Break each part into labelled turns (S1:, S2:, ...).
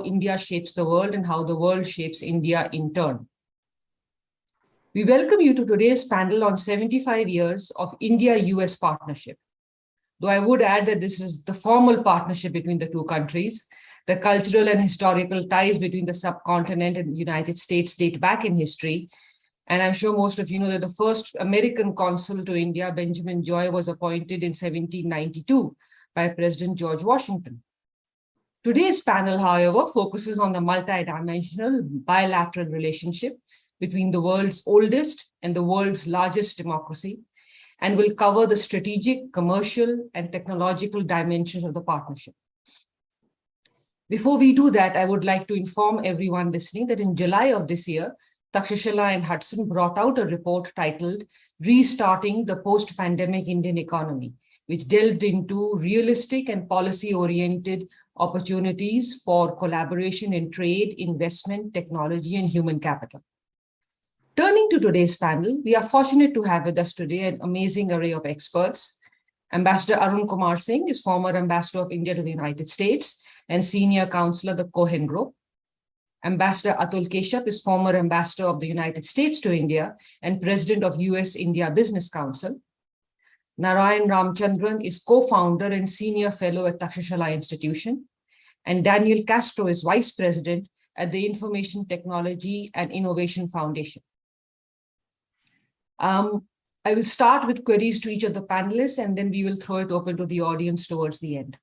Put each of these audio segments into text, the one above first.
S1: India shapes the world and how the world shapes India in turn. We welcome you to today's panel on 75 years of India-US partnership. Though I would add that this is the formal partnership between the two countries, the cultural and historical ties between the subcontinent and the United States date back in history. And I'm sure most of you know that the first American consul to India, Benjamin Joy, was appointed in 1792 by President George Washington. Today's panel, however, focuses on the multidimensional bilateral relationship between the world's oldest and the world's largest democracy, and will cover the strategic, commercial, and technological dimensions of the partnership. Before we do that, I would like to inform everyone listening that in July of this year, Takshashila and Hudson brought out a report titled Restarting the Post-Pandemic Indian Economy, which delved into realistic and policy-oriented opportunities for collaboration in trade, investment, technology, and human capital. Turning to today's panel, we are fortunate to have with us today an amazing array of experts. Ambassador Arun Kumar Singh is former Ambassador of India to the United States and Senior Counselor, the Cohen Group. Ambassador Atul Keshup is former Ambassador of the United States to India and President of US-India Business Council. Narayan Ramchandran is co-founder and Senior Fellow at Takshashila Institution. And Daniel Castro is Vice President at the Information Technology and Innovation Foundation. I will start with queries to each of the panelists, and then we will throw it open to the audience towards the end.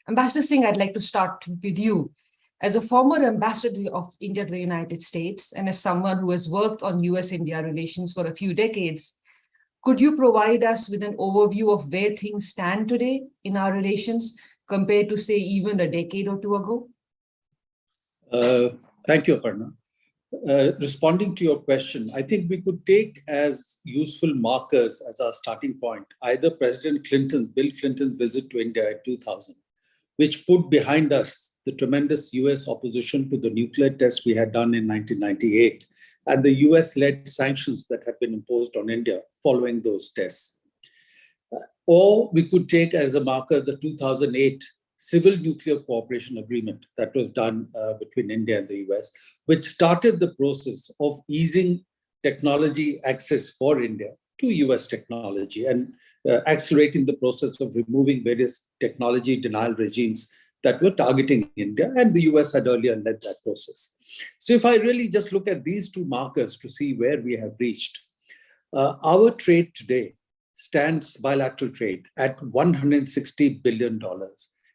S1: Ambassador Singh, I'd like to start with you. As a former ambassador of India to the United States, and as someone who has worked on US-India relations for a few decades, could you provide us with an overview of where things stand today in our relations compared to, say, even a decade or two ago?
S2: Thank you, Aparna. Responding to your question, I think we could take as useful markers as our starting point, either Bill Clinton's visit to India in 2000, which put behind us the tremendous US opposition to the nuclear test we had done in 1998, and the US-led sanctions that had been imposed on India following those tests. Or we could take as a marker the 2008 Civil Nuclear Cooperation Agreement that was done between India and the US, which started the process of easing technology access for India to US technology and accelerating the process of removing various technology denial regimes that were targeting India, and the US had earlier led that process. So if I really just look at these two markers to see where we have reached, our trade today stands, bilateral trade, at $160 billion.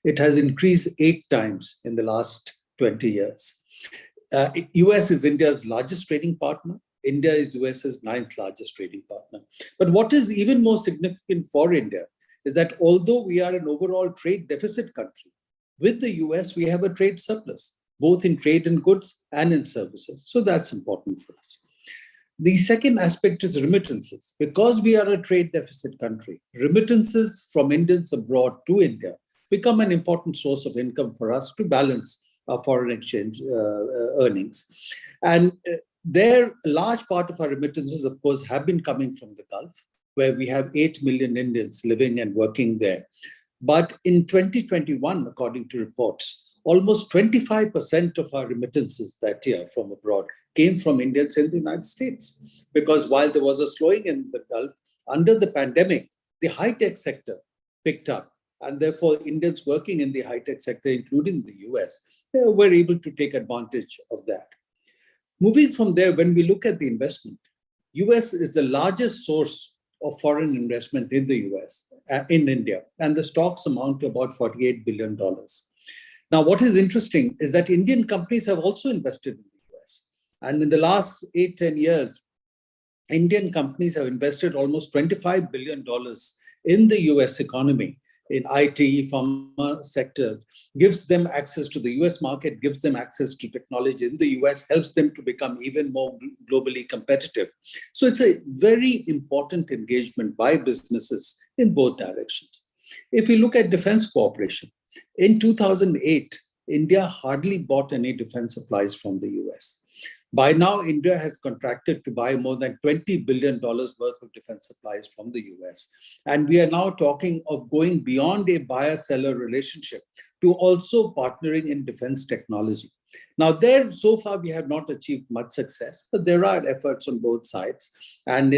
S2: It has increased 8 times in the last 20 years. US is India's largest trading partner. India is US's 9th largest trading partner. But what is even more significant for India is that although we are an overall trade deficit country, with the US, we have a trade surplus, both in trade and goods and in services. So that's important for us. The second aspect is remittances. Because we are a trade deficit country, remittances from Indians abroad to India become an important source of income for us to balance our foreign exchange earnings. And a large part of our remittances, of course, have been coming from the Gulf, where we have 8 million Indians living and working there. But in 2021, according to reports, almost 25% of our remittances that year from abroad came from Indians in the United States. Because while there was a slowing in the Gulf, under the pandemic, the high-tech sector picked up. And therefore, Indians working in the high-tech sector, including the US, were able to take advantage of that. Moving from there, when we look at the investment, US is the largest source of foreign investment in the US, in India, and the stocks amount to about $48 billion. Now, what is interesting is that Indian companies have also invested in the US. And in the last 8-10 years, Indian companies have invested almost $25 billion in the US economy, in IT, pharma sectors, gives them access to the US market, gives them access to technology in the US, helps them to become even more globally competitive. So it's a very important engagement by businesses in both directions. If we look at defense cooperation, in 2008, India hardly bought any defense supplies from the US. By now, India has contracted to buy more than $20 billion worth of defense supplies from the US. And we are now talking of going beyond a buyer-seller relationship to also partnering in defense technology. Now, there, so far, we have not achieved much success, but there are efforts on both sides. And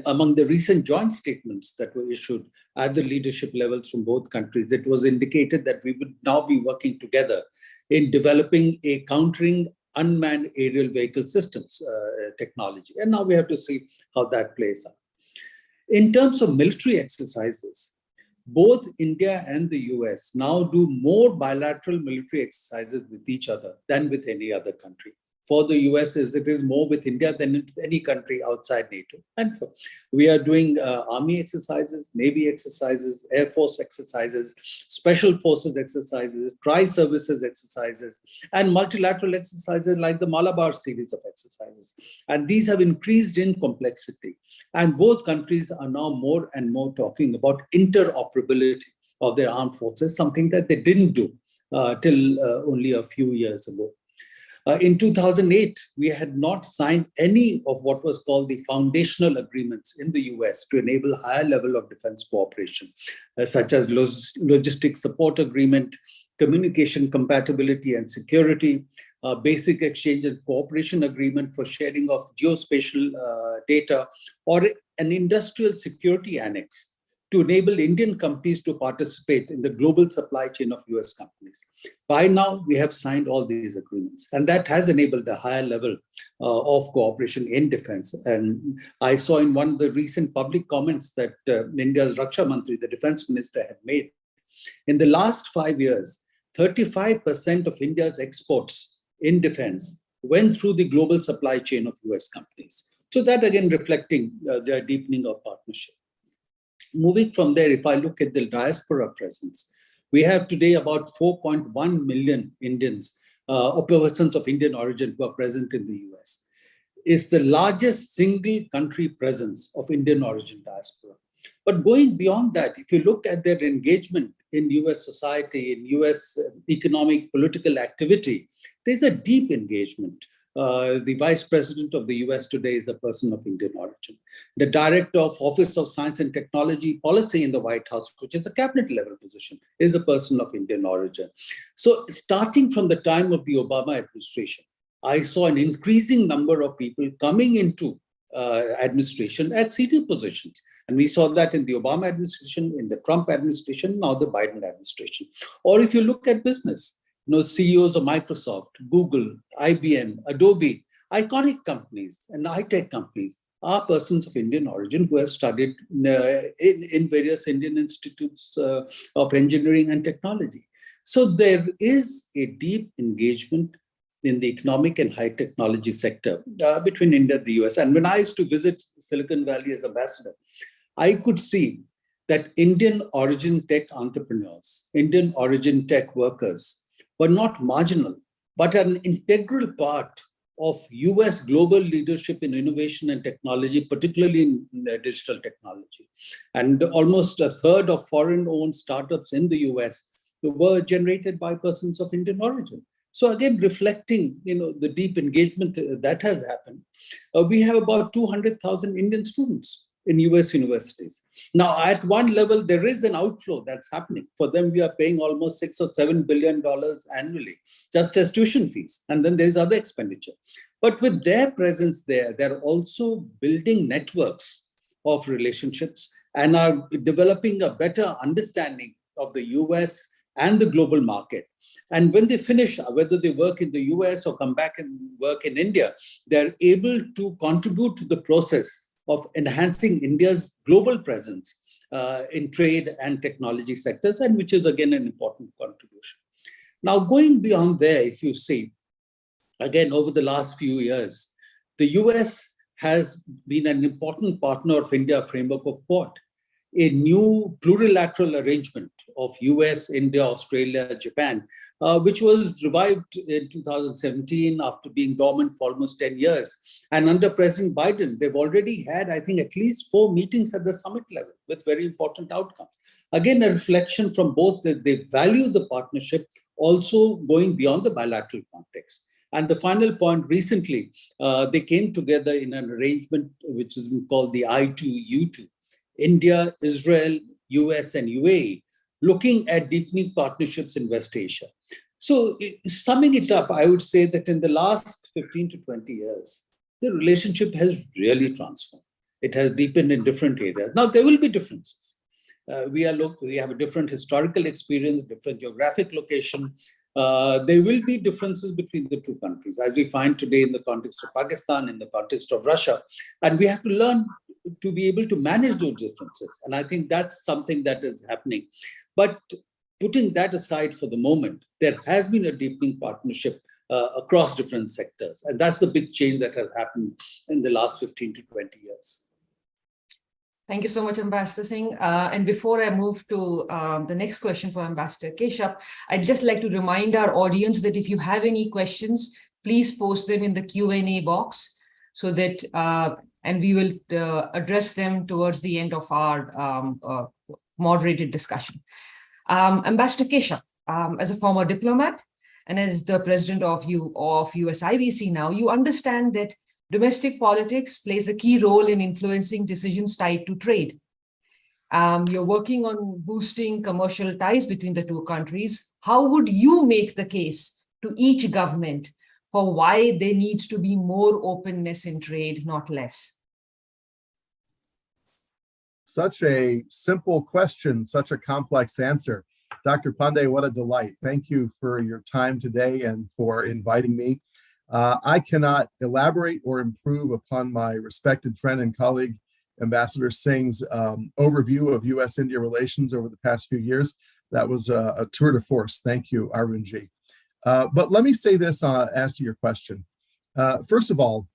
S2: among the recent joint statements that were issued at the leadership levels from both countries, it was indicated that we would now be working together in developing a countering unmanned aerial vehicle systems technology. And now we have to see how that plays out. In terms of military exercises, both India and the US now do more bilateral military exercises with each other than with any other country. For the US, it is more with India than with any country outside NATO. And we are doing army exercises, Navy exercises, Air Force exercises, Special Forces exercises, tri-services exercises, and multilateral exercises like the Malabar series of exercises. And these have increased in complexity. And both countries are now more and more talking about interoperability of their armed forces, something that they didn't do till only a few years ago. In 2008, we had not signed any of what was called the foundational agreements in the US to enable higher level of defense cooperation, such as logistics support agreement, communication compatibility and security, basic exchange and cooperation agreement for sharing of geospatial data, or an industrial security annex to enable Indian companies to participate in the global supply chain of US companies. By now, we have signed all these agreements, and that has enabled a higher level of cooperation in defense. And I saw in one of the recent public comments that India's Raksha Mantri, the defense minister, had made. In the last 5 years, 35% of India's exports in defense went through the global supply chain of US companies. So that again reflecting their deepening of partnership. Moving from there, if I look at the diaspora presence, we have today about 4.1 million Indians or persons of Indian origin who are present in the US. It's the largest single country presence of Indian origin diaspora. But going beyond that, if you look at their engagement in US society, in US economic, political activity, there's a deep engagement. The vice president of the US today is a person of Indian origin. The director of Office of Science and Technology Policy in the White House, which is a cabinet level position, is a person of Indian origin. So starting from the time of the Obama administration, I saw an increasing number of people coming into administration at senior positions. And we saw that in the Obama administration, in the Trump administration, now the Biden administration. Or if you look at business, CEOs of Microsoft, Google, IBM, Adobe, iconic companies and high-tech companies are persons of Indian origin who have studied in various Indian institutes of engineering and technology. So there is a deep engagement in the economic and high technology sector between India and the US. And when I used to visit Silicon Valley as ambassador, I could see that Indian origin tech entrepreneurs, Indian origin tech workers, were not marginal, but an integral part of US global leadership in innovation and technology, particularly in digital technology. And almost a third of foreign-owned startups in the US were generated by persons of Indian origin. So again, reflecting the deep engagement that has happened, we have about 200,000 Indian students in US universities. Now, at one level, there is an outflow that's happening. For them, we are paying almost $6 or $7 billion annually, just as tuition fees. And then there's other expenditure. But with their presence there, they're also building networks of relationships and are developing a better understanding of the US and the global market. And when they finish, whether they work in the US or come back and work in India, they're able to contribute to the process of enhancing India's global presence in trade and technology sectors, and which is again an important contribution. Now, going beyond there, if you see, again, over the last few years, the US has been an important partner of India framework of Quad, a new plurilateral arrangement of US, India, Australia, Japan, which was revived in 2017 after being dormant for almost 10 years. And under President Biden, they've already had, I think, at least 4 meetings at the summit level with very important outcomes. Again, a reflection from both that they value the partnership, also going beyond the bilateral context. And the final point, recently, they came together in an arrangement which is called the I2U2, India, Israel, US, and UAE, looking at deepening partnerships in West Asia. So summing it up, I would say that in the last 15 to 20 years, the relationship has really transformed. It has deepened in different areas. Now, there will be differences. We have a different historical experience, different geographic location. There will be differences between the two countries, as we find today in the context of Pakistan, in the context of Russia. And we have to learn to be able to manage those differences. And I think that's something that is happening. But putting that aside for the moment, there has been a deepening partnership across different sectors. And that's the big change that has happened in the last 15 to 20 years.
S1: Thank you so much, Ambassador Singh. And before I move to the next question for Ambassador Keshav, I'd just like to remind our audience that if you have any questions, please post them in the Q&A box so that, and we will address them towards the end of our moderated discussion. Ambassador Keshav, as a former diplomat and as the president of USIBC now, you understand that domestic politics plays a key role in influencing decisions tied to trade. You're working on boosting commercial ties between the two countries. How would you make the case to each government for why there needs to be more openness in trade, not less?
S3: Such a simple question, such a complex answer. Dr. Pandey, what a delight. Thank you for your time today and for inviting me. I cannot elaborate or improve upon my respected friend and colleague, Ambassador Singh's overview of U.S.-India relations over the past few years. That was a tour de force. Thank you, Arunji. But let me say this as to your question. First of all,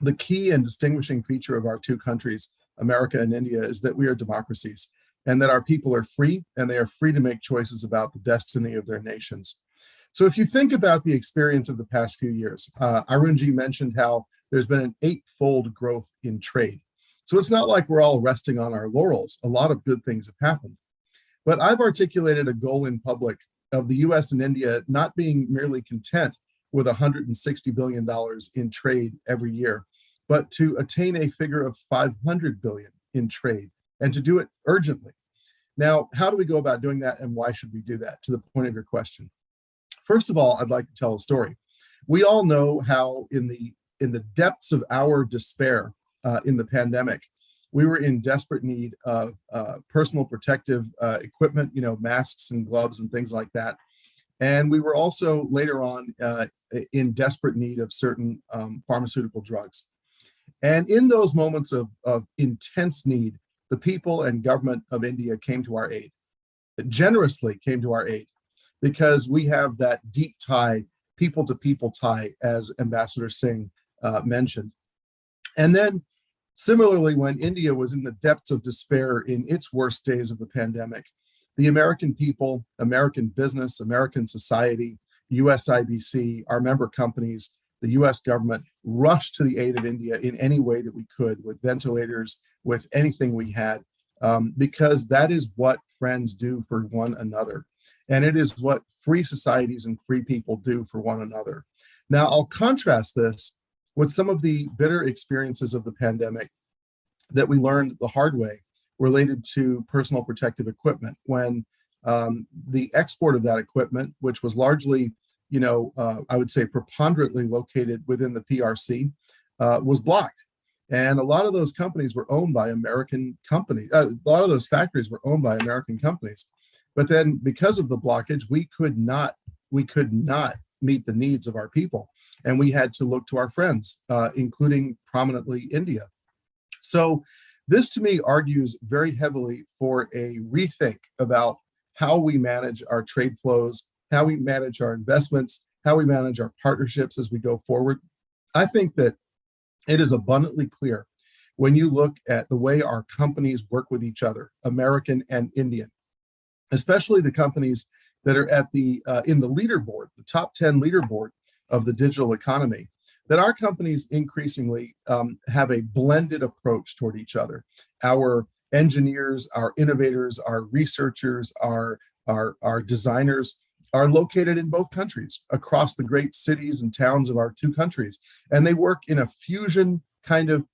S3: the key and distinguishing feature of our two countries, America and India, is that we are democracies and that our people are free and they are free to make choices about the destiny of their nations. So if you think about the experience of the past few years, Arunji mentioned how there's been an 8-fold growth in trade. So it's not like we're all resting on our laurels. A lot of good things have happened. But I've articulated a goal in public of the US and India not being merely content with $160 billion in trade every year, but to attain a figure of $500 billion in trade and to do it urgently. Now, how do we go about doing that and why should we do that, to the point of your question? First of all, I'd like to tell a story. We all know how in the depths of our despair in the pandemic, we were in desperate need of personal protective equipment, masks and gloves and things like that. And we were also later on in desperate need of certain pharmaceutical drugs. And in those moments of intense need, the people and government of India came to our aid, generously came to our aid, because we have that deep tie, people-to-people tie, as Ambassador Singh mentioned. And then similarly, when India was in the depths of despair in its worst days of the pandemic, the American people, American business, American society, USIBC, our member companies, the US government rushed to the aid of India in any way that we could, with ventilators, with anything we had, because that is what friends do for one another. And it is what free societies and free people do for one another. Now, I'll contrast this with some of the bitter experiences of the pandemic that we learned the hard way related to personal protective equipment, when the export of that equipment, which was largely, I would say preponderantly located within the PRC, was blocked. And a lot of those companies were owned by American companies. A lot of those factories were owned by American companies. But then because of the blockage, we could not meet the needs of our people. And we had to look to our friends, including prominently India. So this to me argues very heavily for a rethink about how we manage our trade flows, how we manage our investments, how we manage our partnerships as we go forward. I think that it is abundantly clear when you look at the way our companies work with each other, American and Indian, especially the companies that are at the in the leaderboard, the top 10 leaderboard of the digital economy, that our companies increasingly have a blended approach toward each other. Our engineers, our innovators, our researchers, our designers are located in both countries across the great cities and towns of our two countries. And they work in a fusion kind of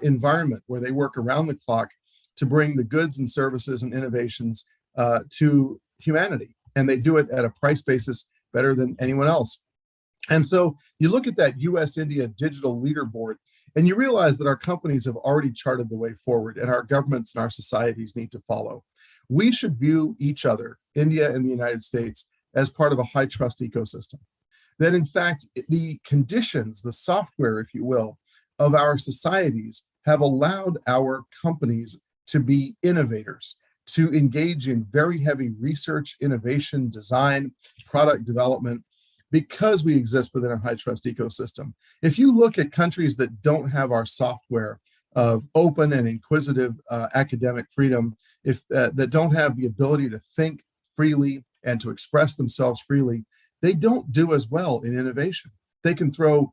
S3: environment where they work around the clock to bring the goods and services and innovations to humanity. And they do it at a price basis better than anyone else. And so you look at that US-India digital leaderboard, and you realize that our companies have already charted the way forward, and our governments and our societies need to follow. We should view each other, India and the United States, as part of a high trust ecosystem. That in fact, the conditions, the software, if you will, of our societies have allowed our companies to be innovators, to engage in very heavy research, innovation, design, product development, because we exist within a high trust ecosystem. If you look at countries that don't have our software of open and inquisitive academic freedom, that don't have the ability to think freely and to express themselves freely, they don't do as well in innovation. They can throw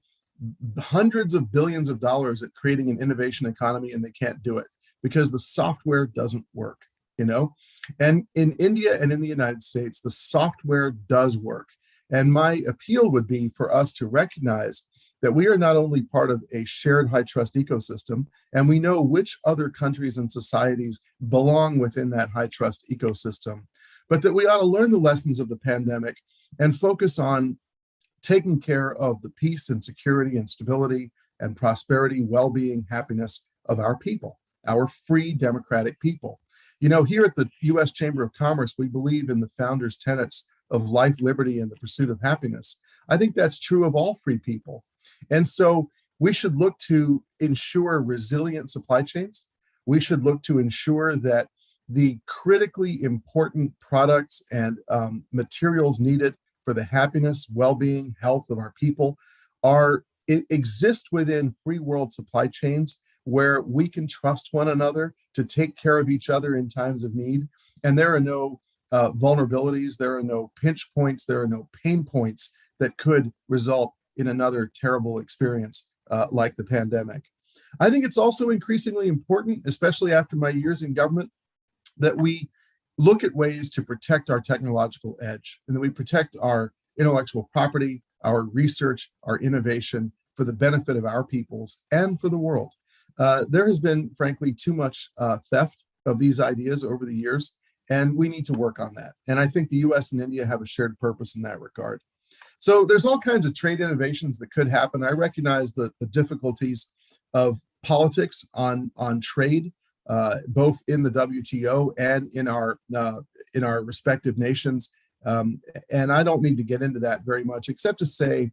S3: hundreds of billions of dollars at creating an innovation economy, and they can't do it because the software doesn't work, you know? And in India and in the United States, the software does work. And my appeal would be for us to recognize that we are not only part of a shared high trust ecosystem, and we know which other countries and societies belong within that high trust ecosystem, but that we ought to learn the lessons of the pandemic and focus on taking care of the peace and security and stability and prosperity, well-being, happiness of our people, our free democratic people. You know, here at the US Chamber of Commerce, we believe in the founders' tenets of life, liberty, and the pursuit of happiness. I think that's true of all free people. And so we should look to ensure resilient supply chains. We should look to ensure that the critically important products and materials needed for the happiness, well-being, health of our people exist within free world supply chains where we can trust one another to take care of each other in times of need. And there are no vulnerabilities, there are no pinch points, there are no pain points that could result in another terrible experience like the pandemic. I think it's also increasingly important, especially after my years in government, that we look at ways to protect our technological edge and that we protect our intellectual property, our research, our innovation for the benefit of our peoples and for the world. There has been, frankly, too much theft of these ideas over the years, and we need to work on that. And I think the US and India have a shared purpose in that regard. So there's all kinds of trade innovations that could happen. I recognize the difficulties of politics on trade, both in the WTO and in our respective nations. And I don't need to get into that very much, except to say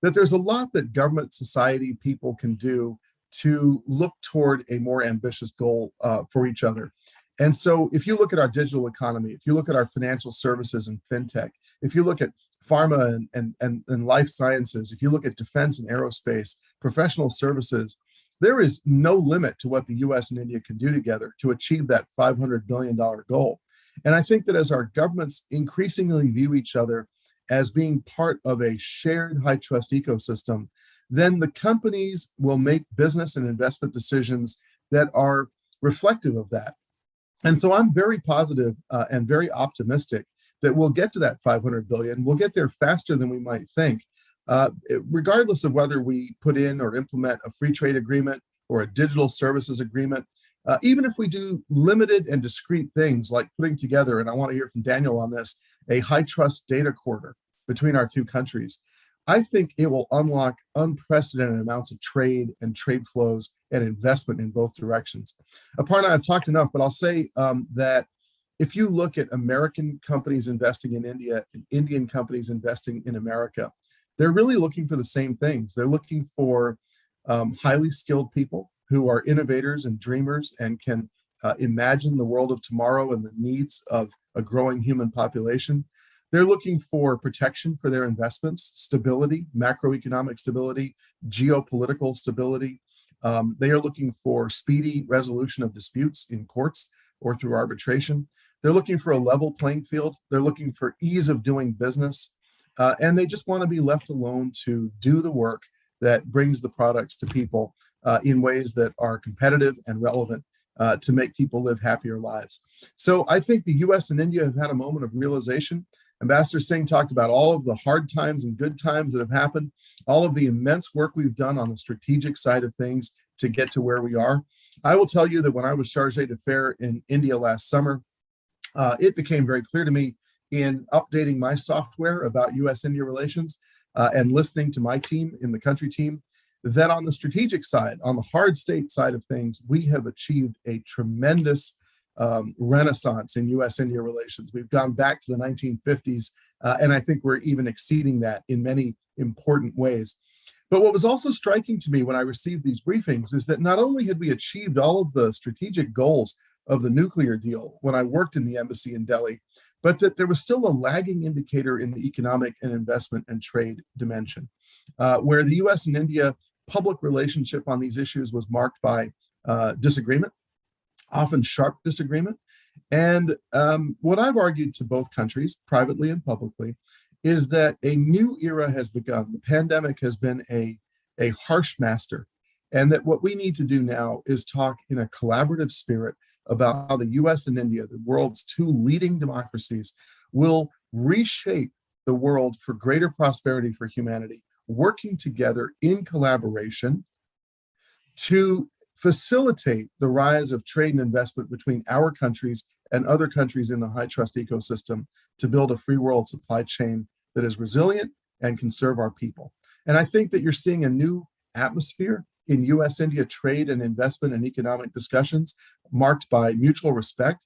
S3: that there's a lot that government, society, people can do to look toward a more ambitious goal for each other. And so if you look at our digital economy, if you look at our financial services and fintech, if you look at pharma and life sciences, if you look at defense and aerospace, professional services, there is no limit to what the US and India can do together to achieve that $500 billion goal. And I think that as our governments increasingly view each other as being part of a shared high trust ecosystem, then the companies will make business and investment decisions that are reflective of that. And so I'm very positive and very optimistic that we'll get to that 500 billion. We'll get there faster than we might think, regardless of whether we put in or implement a free trade agreement or a digital services agreement. Even if we do limited and discrete things like putting together, and I want to hear from Daniel on this, a high trust data corridor between our two countries, I think it will unlock unprecedented amounts of trade and trade flows and investment in both directions. Aparna, I've talked enough, but I'll say that if you look at American companies investing in India and Indian companies investing in America, they're really looking for the same things. They're looking for highly skilled people who are innovators and dreamers and can imagine the world of tomorrow and the needs of a growing human population. They're looking for protection for their investments, stability, macroeconomic stability, geopolitical stability. They are looking for speedy resolution of disputes in courts or through arbitration. They're looking for a level playing field. They're looking for ease of doing business. And they just want to be left alone to do the work that brings the products to people in ways that are competitive and relevant to make people live happier lives. So I think the US and India have had a moment of realization Ambassador Singh talked about all of the hard times and good times that have happened, all of the immense work we've done on the strategic side of things to get to where we are. I will tell you that when I was charge d'affaires in India last summer, it became very clear to me in updating my software about US-India relations and listening to my team in the country team, that on the strategic side, on the hard state side of things, we have achieved a tremendous renaissance in US-India relations. We've gone back to the 1950s, and I think we're even exceeding that in many important ways. But what was also striking to me when I received these briefings is that not only had we achieved all of the strategic goals of the nuclear deal when I worked in the embassy in Delhi, but that there was still a lagging indicator in the economic and investment and trade dimension, where the US and India public relationship on these issues was marked by disagreement, often sharp disagreement. And what I've argued to both countries, privately and publicly, is that a new era has begun. The pandemic has been a harsh master, and that what we need to do now is talk in a collaborative spirit about how the US and India, the world's two leading democracies, will reshape the world for greater prosperity for humanity, working together in collaboration to facilitate the rise of trade and investment between our countries and other countries in the high trust ecosystem to build a free world supply chain that is resilient and can serve our people. And I think that you're seeing a new atmosphere in US-India trade and investment and economic discussions marked by mutual respect.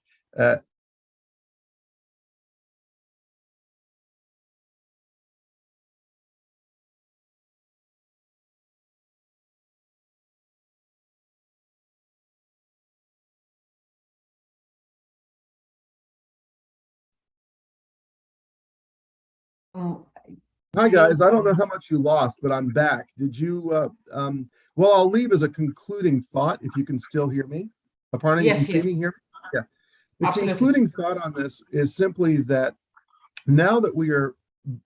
S3: Hi guys, I don't know how much you lost, but I'm back. Did you, well, I'll leave as a concluding thought, if you can still hear me. Aparna, you can see me here? Yeah. The
S1: Absolutely.
S3: concluding thought on this is simply that now that we are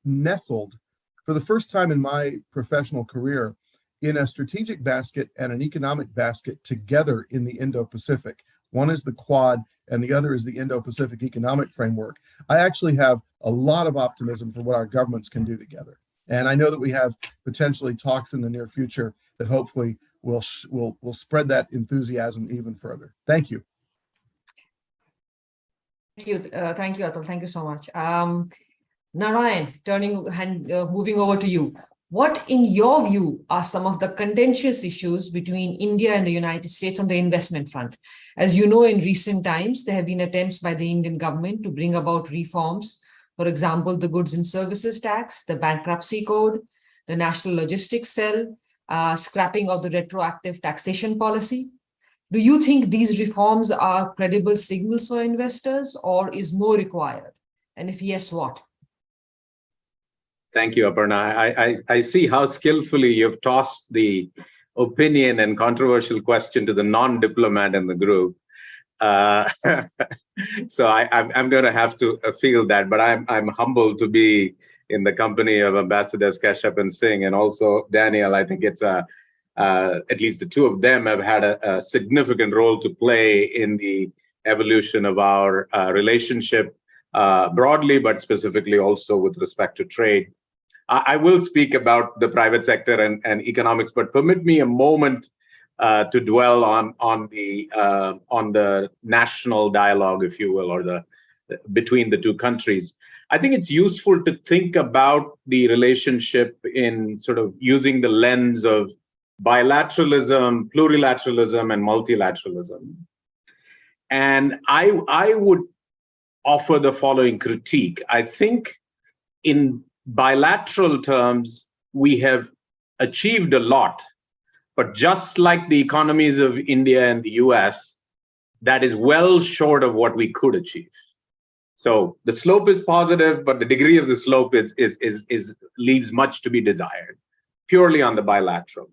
S3: nestled for the first time in my professional career in a strategic basket and an economic basket together in the Indo-Pacific, one is the Quad and the other is the Indo-Pacific Economic Framework, I actually have a lot of optimism for what our governments can do together. And I know that we have potentially talks in the near future that hopefully will spread that enthusiasm even further. Thank you.
S1: Thank you, Atul. Thank you so much. Narayan, moving over to you. What, in your view, are some of the contentious issues between India and the United States on the investment front? As you know, in recent times, there have been attempts by the Indian government to bring about reforms. For example, the goods and services tax, the bankruptcy code, the national logistics cell, scrapping of the retroactive taxation policy. Do you think these reforms are credible signals for investors, or is more required? And if yes, what?
S4: Thank you, Aparna. I see how skillfully you've tossed the opinion and controversial question to the non-diplomat in the group. So I'm going to have to feel that, but I'm humbled to be in the company of Ambassadors Kashyap and Singh, and also Daniel. I think it's at least the two of them have had a significant role to play in the evolution of our relationship broadly, but specifically also with respect to trade. I will speak about the private sector and economics, but permit me a moment to dwell on the national dialogue, if you will, or between the two countries. I think it's useful to think about the relationship in sort of using the lens of bilateralism, plurilateralism, and multilateralism. And I would offer the following critique. I think in bilateral terms, we have achieved a lot, but just like the economies of India and the US, that is well short of what we could achieve. So the slope is positive, but the degree of the slope leaves much to be desired, purely on the bilateral.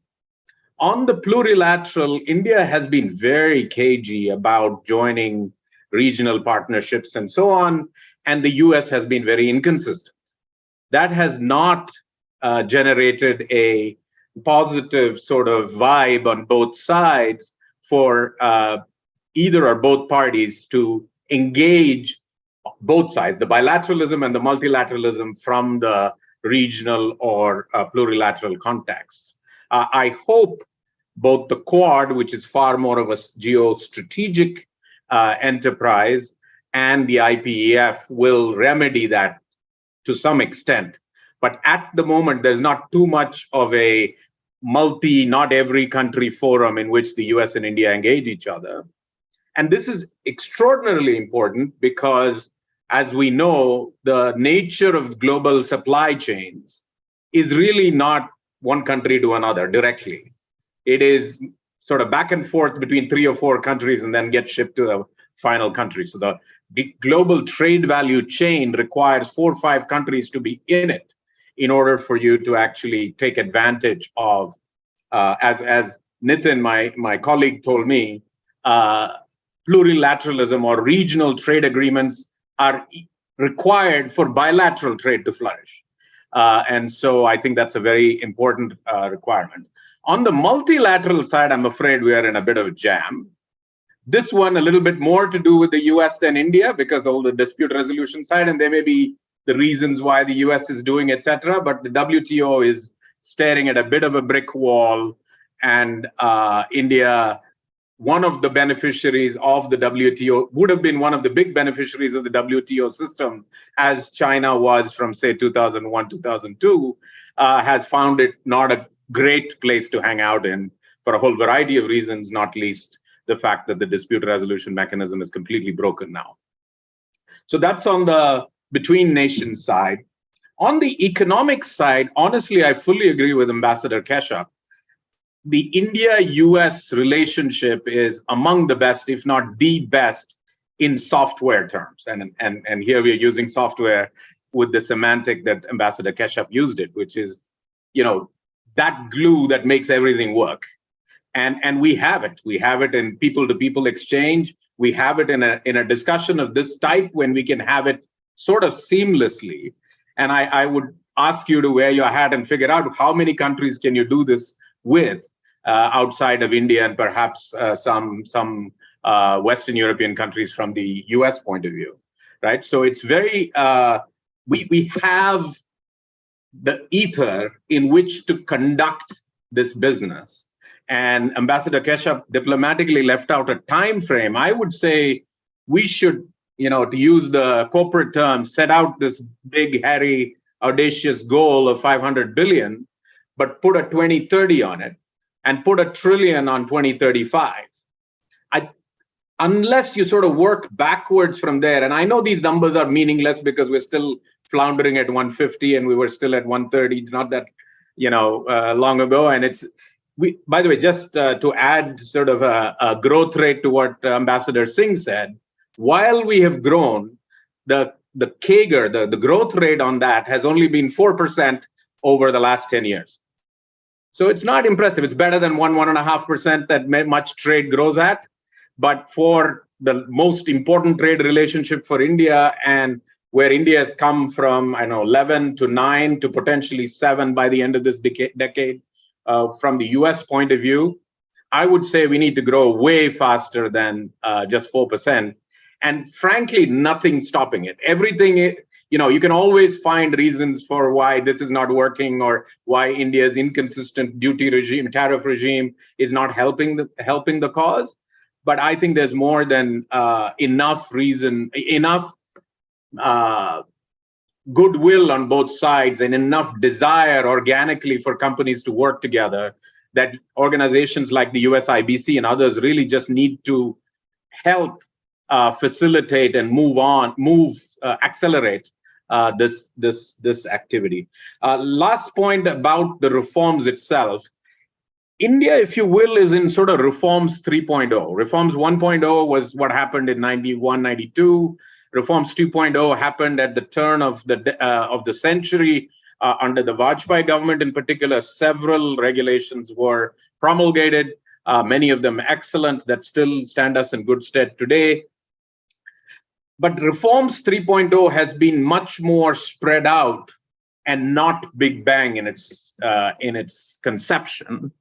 S4: On the plurilateral, India has been very cagey about joining regional partnerships and so on, and the US has been very inconsistent. That has not generated a positive sort of vibe on both sides for either or both parties to engage both sides, the bilateralism and the multilateralism from the regional or plurilateral context. I hope both the Quad, which is far more of a geostrategic enterprise, and the IPEF will remedy that to some extent. But at the moment, there's not too much of a not every country forum in which the US and India engage each other. And this is extraordinarily important because, as we know, the nature of global supply chains is really not one country to another directly. It is sort of back and forth between 3 or 4 countries and then gets shipped to the final country. So the global trade value chain requires 4 or 5 countries to be in it in order for you to actually take advantage of, as Nitin, my colleague, told me, plurilateralism or regional trade agreements are required for bilateral trade to flourish. And so I think that's a very important requirement. On the multilateral side, I'm afraid we are in a bit of a jam. This one a little bit more to do with the US than India because of all the dispute resolution side, and there may be the reasons why the US is doing, etc. But the WTO is staring at a bit of a brick wall, and India, one of the beneficiaries of the WTO, would have been one of the big beneficiaries of the WTO system, as China was from, say, 2001, 2002, has found it not a great place to hang out in for a whole variety of reasons, not least the fact that the dispute resolution mechanism is completely broken now. So that's on the between nations side. On the economic side, honestly, I fully agree with Ambassador Keshav. The India-US relationship is among the best, if not the best, in software terms. And here we are using software with the semantic that Ambassador Keshav used it, which is, that glue that makes everything work. And we have it. We have it in people-to-people exchange. We have it in a discussion of this type when we can have it sort of seamlessly. And I would ask you to wear your hat and figure out how many countries can you do this with outside of India and perhaps some Western European countries from the US point of view, right? So it's very, we have the ether in which to conduct this business. And Ambassador Keshav diplomatically left out a time frame. I would say we should, to use the corporate term, set out this big, hairy, audacious goal of 500 billion, but put a 2030 on it and put $1 trillion on 2035. Unless you sort of work backwards from there, and I know these numbers are meaningless because we're still floundering at 150 and we were still at 130 not that long ago. And by the way, just to add sort of a growth rate to what Ambassador Singh said, while we have grown, the CAGR, the growth rate on that has only been 4% over the last 10 years. So it's not impressive. It's better than 1.5% that much trade grows at. But for the most important trade relationship for India, and where India has come from, 11 to 9 to potentially 7 by the end of this decade, from the US point of view, I would say we need to grow way faster than just 4%. And frankly, nothing stopping it. Everything, you can always find reasons for why this is not working or why India's inconsistent duty regime, tariff regime is not helping the cause. But I think there's more than enough goodwill on both sides and enough desire organically for companies to work together that organizations like the USIBC and others really just need to help facilitate and accelerate this activity. Last point about the reforms itself. India, if you will, is in sort of reforms 3.0. Reforms 1.0 was what happened in 91, 92. Reforms 2.0 happened at the turn of the century under the Vajpayee government. In particular, several regulations were promulgated, many of them excellent, that still stand us in good stead today. But Reforms 3.0 has been much more spread out and not big bang in its conception.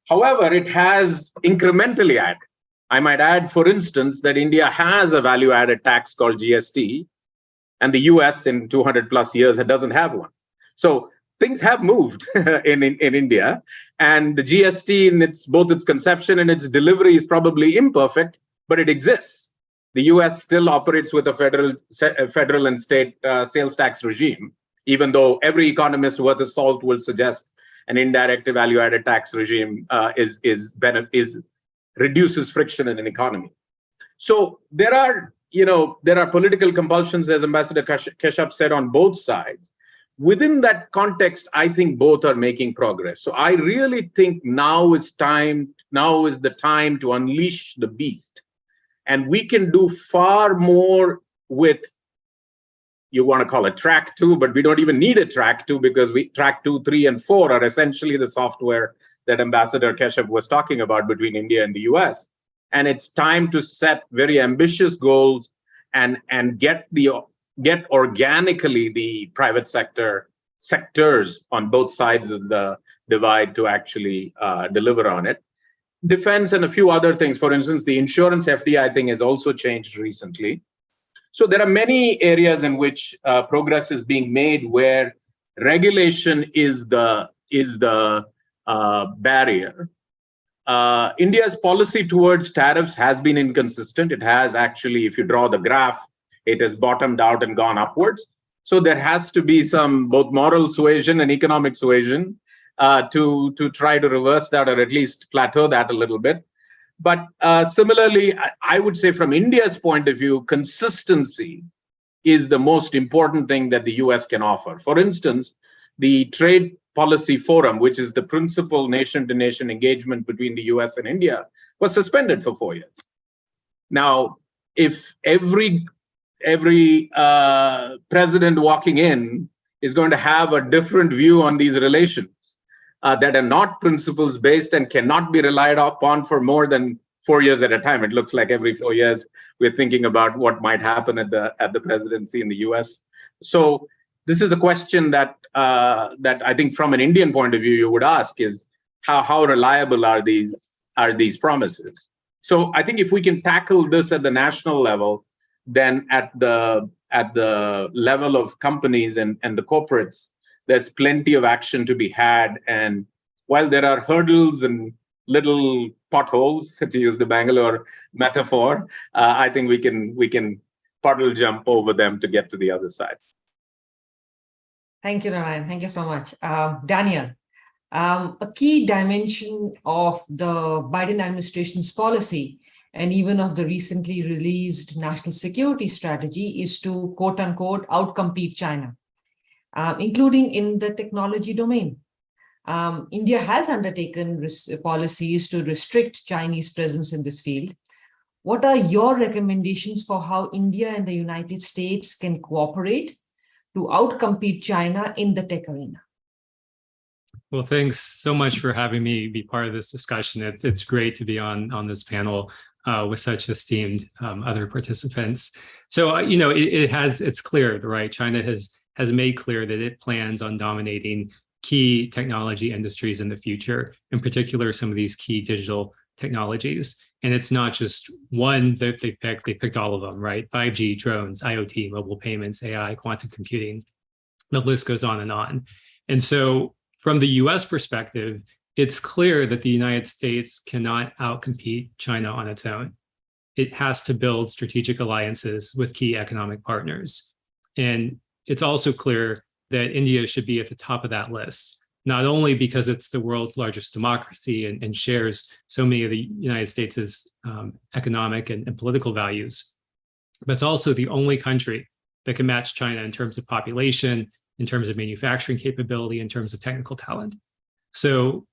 S4: However, it has incrementally added. I might add, for instance, that India has a value-added tax called GST, And the US in 200 plus years doesn't have one. So things have moved in India, and the GST in both its conception and its delivery is probably imperfect, but it exists. The US still operates with a federal and state sales tax regime, even though every economist worth of salt will suggest an indirect value-added tax regime reduces friction in an economy. So there are political compulsions, as Ambassador Kashyap said, on both sides. Within that context, I think both are making progress. So I really think now is the time to unleash the beast. And we can do far more with, you want to call it track 2, but we don't even need a track 2, because track 2, 3, and 4 are essentially the software that Ambassador Kashyap was talking about between India and the US. And it's time to set very ambitious goals and get organically the private sectors on both sides of the divide to actually deliver on it. Defense and a few other things. For instance, the insurance FDI thing has also changed recently. So there are many areas in which progress is being made where regulation is the barrier. India's policy towards tariffs has been inconsistent. It has actually, if you draw the graph, it has bottomed out and gone upwards. So there has to be some both moral suasion and economic suasion to try to reverse that, or at least plateau that a little bit. But similarly, I would say from India's point of view, consistency is the most important thing that the US can offer. For instance, the Trade Policy Forum, which is the principal nation-to-nation engagement between the US and India, was suspended for 4 years. Now, if every president walking in is going to have a different view on these relations that are not principles-based and cannot be relied upon for more than 4 years at a time. It looks like every 4 years we're thinking about what might happen at the presidency in the US. So this is a question that I think from an Indian point of view you would ask is how reliable are these promises? So I think if we can tackle this at the national level, then at the level of companies and the corporates, there's plenty of action to be had. And while there are hurdles and little potholes, to use the Bangalore metaphor, I think we can puddle jump over them to get to the other side.
S1: Thank you, Narayan. Thank you so much. Daniel, a key dimension of the Biden administration's policy and even of the recently released national security strategy is to, quote unquote, outcompete China, including in the technology domain. India has undertaken policies to restrict Chinese presence in this field. What are your recommendations for how India and the United States can cooperate to outcompete China in the tech arena?
S5: Well, thanks so much for having me be part of this discussion. It's great to be on this panel with such esteemed other participants. So, it's clear, right? China has made clear that it plans on dominating key technology industries in the future, in particular, some of these key digital technologies. And it's not just one that they picked all of them, right? 5G, drones, IoT, mobile payments, AI, quantum computing, the list goes on. And so from the US perspective, it's clear that the United States cannot outcompete China on its own. It has to build strategic alliances with key economic partners. And it's also clear that India should be at the top of that list, not only because it's the world's largest democracy and shares so many of the United States' economic and political values, but it's also the only country that can match China in terms of population, in terms of manufacturing capability, in terms of technical talent. So,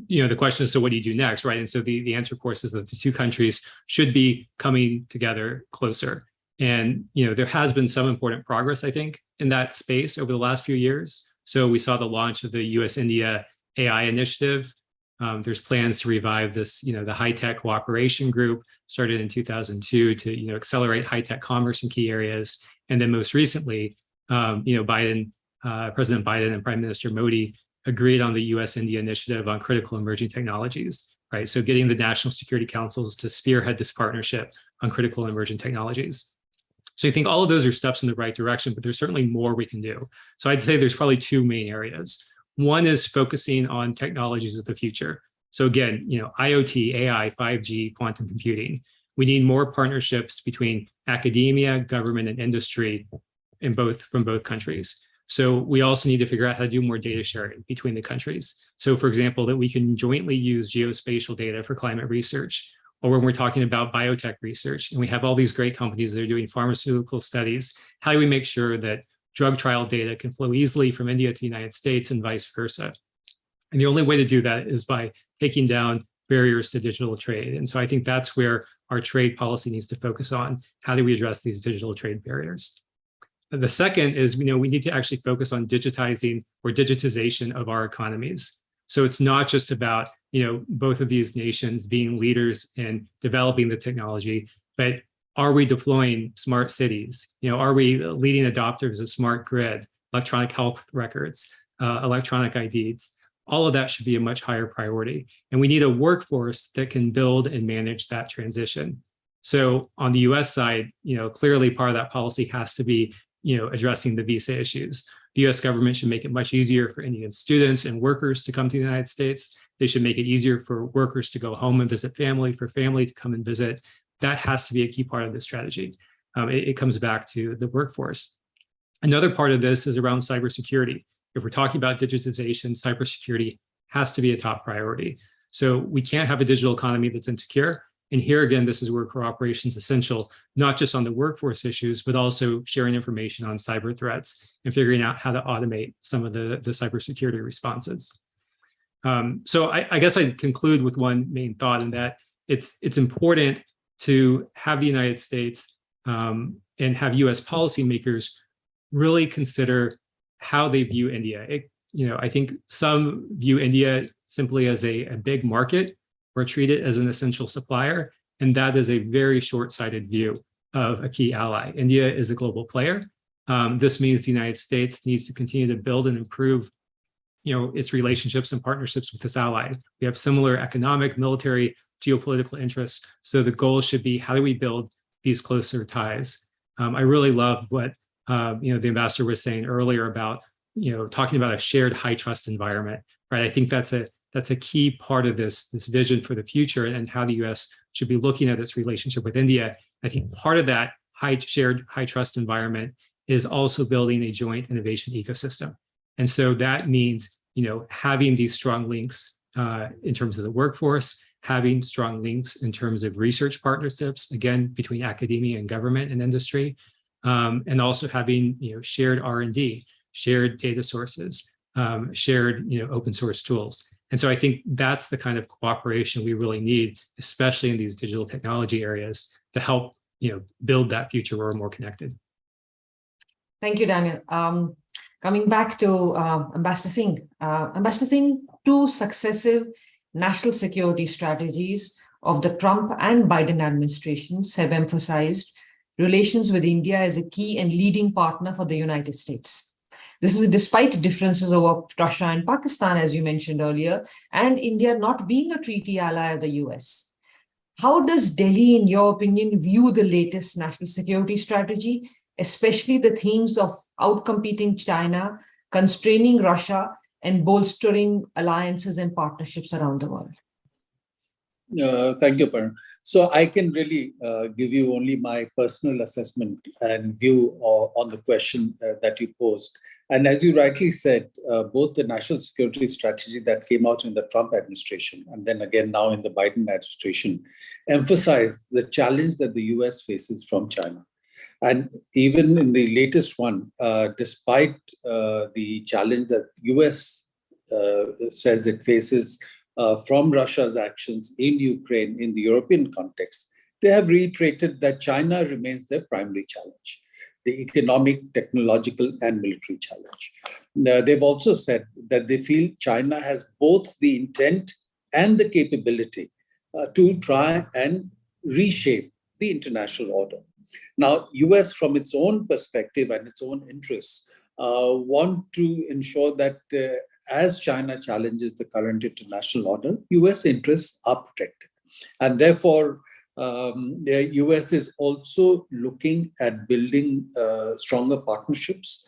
S5: the question is, so what do you do next, right? And so the answer, of course, is that the two countries should be coming together closer. And, there has been some important progress, I think, in that space over the last few years. So we saw the launch of the US-India AI initiative. There's plans to revive this, the high-tech cooperation group started in 2002 to, accelerate high-tech commerce in key areas. And then most recently, President Biden and Prime Minister Modi agreed on the US-India initiative on critical emerging technologies, right? So getting the national security councils to spearhead this partnership on critical emerging technologies. So I think all of those are steps in the right direction, but there's certainly more we can do. So I'd say there's probably two main areas. One is focusing on technologies of the future. So again, IoT, AI, 5G, quantum computing. We need more partnerships between academia, government, and industry from both countries. So we also need to figure out how to do more data sharing between the countries. So for example, that we can jointly use geospatial data for climate research, or when we're talking about biotech research, and we have all these great companies that are doing pharmaceutical studies, how do we make sure that drug trial data can flow easily from India to the United States and vice versa? And the only way to do that is by taking down barriers to digital trade. And so I think that's where our trade policy needs to focus on. How do we address these digital trade barriers? And the second is, we need to actually focus on digitization of our economies. So it's not just about, both of these nations being leaders in developing the technology, but are we deploying smart cities? Are we leading adopters of smart grid, electronic health records, electronic IDs? All of that should be a much higher priority. And we need a workforce that can build and manage that transition. So on the US side, clearly part of that policy has to be, addressing the visa issues. The US government should make it much easier for Indian students and workers to come to the United States. They should make it easier for workers to go home and visit family, for family to come and visit. That has to be a key part of this strategy. It comes back to the workforce. Another part of this is around cybersecurity. If we're talking about digitization, cybersecurity has to be a top priority. So we can't have a digital economy that's insecure. And here again, this is where cooperation is essential, not just on the workforce issues, but also sharing information on cyber threats and figuring out how to automate some of the cybersecurity responses. So I guess I'd conclude with one main thought, in that it's important to have the United States and have US policymakers really consider how they view India. I think some view India simply as a big market, or treat it as an essential supplier. And that is a very short-sighted view of a key ally. India is a global player. This means the United States needs to continue to build and improve its relationships and partnerships with this ally. We have similar economic, military, geopolitical interests. So the goal should be, how do we build these closer ties? I really love what the ambassador was saying earlier about talking about a shared high trust environment, right? I think that's a key part of this vision for the future, and how the US should be looking at its relationship with India. I think part of that shared high trust environment is also building a joint innovation ecosystem. And so that means, having these strong links in terms of the workforce, having strong links in terms of research partnerships, again, between academia and government and industry, and also having, shared R&D, shared data sources, shared, open source tools. And so I think that's the kind of cooperation we really need, especially in these digital technology areas, to help build that future where we're more connected.
S1: Thank you, Daniel. Coming back to Ambassador Singh. Ambassador Singh, two successive national security strategies of the Trump and Biden administrations have emphasized relations with India as a key and leading partner for the United States. This is despite differences over Russia and Pakistan, as you mentioned earlier, and India not being a treaty ally of the US. How does Delhi, in your opinion, view the latest national security strategy, especially the themes of outcompeting China, constraining Russia, and bolstering alliances and partnerships around the world?
S2: Thank you, Parn. So I can really give you only my personal assessment and view on the question that you posed. And as you rightly said, both the national security strategy that came out in the Trump administration, and then again now in the Biden administration, emphasized the challenge that the US faces from China. And even in the latest one, despite the challenge that US says it faces from Russia's actions in Ukraine in the European context, they have reiterated that China remains their primary challenge, the economic, technological, and military challenge. They've also said that they feel China has both the intent and the capability to try and reshape the international order. Now, US, from its own perspective and its own interests, want to ensure that as China challenges the current international order, US interests are protected. And therefore, the US is also looking at building stronger partnerships,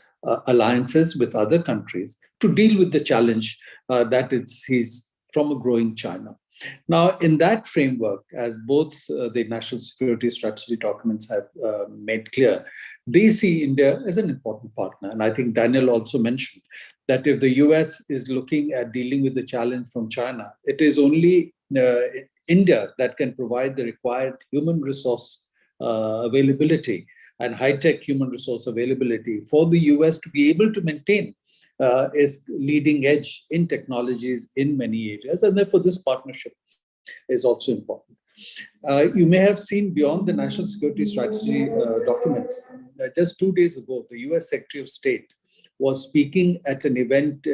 S2: alliances with other countries to deal with the challenge that it sees from a growing China. Now, in that framework, as both the national security strategy documents have made clear, they see India as an important partner. And I think Daniel also mentioned that if the US is looking at dealing with the challenge from China, it is only India that can provide the required human resource availability and high-tech human resource availability for the US to be able to maintain its leading edge in technologies in many areas. And therefore, this partnership is also important. You may have seen beyond the national security strategy documents, just 2 days ago, the US Secretary of State was speaking at an event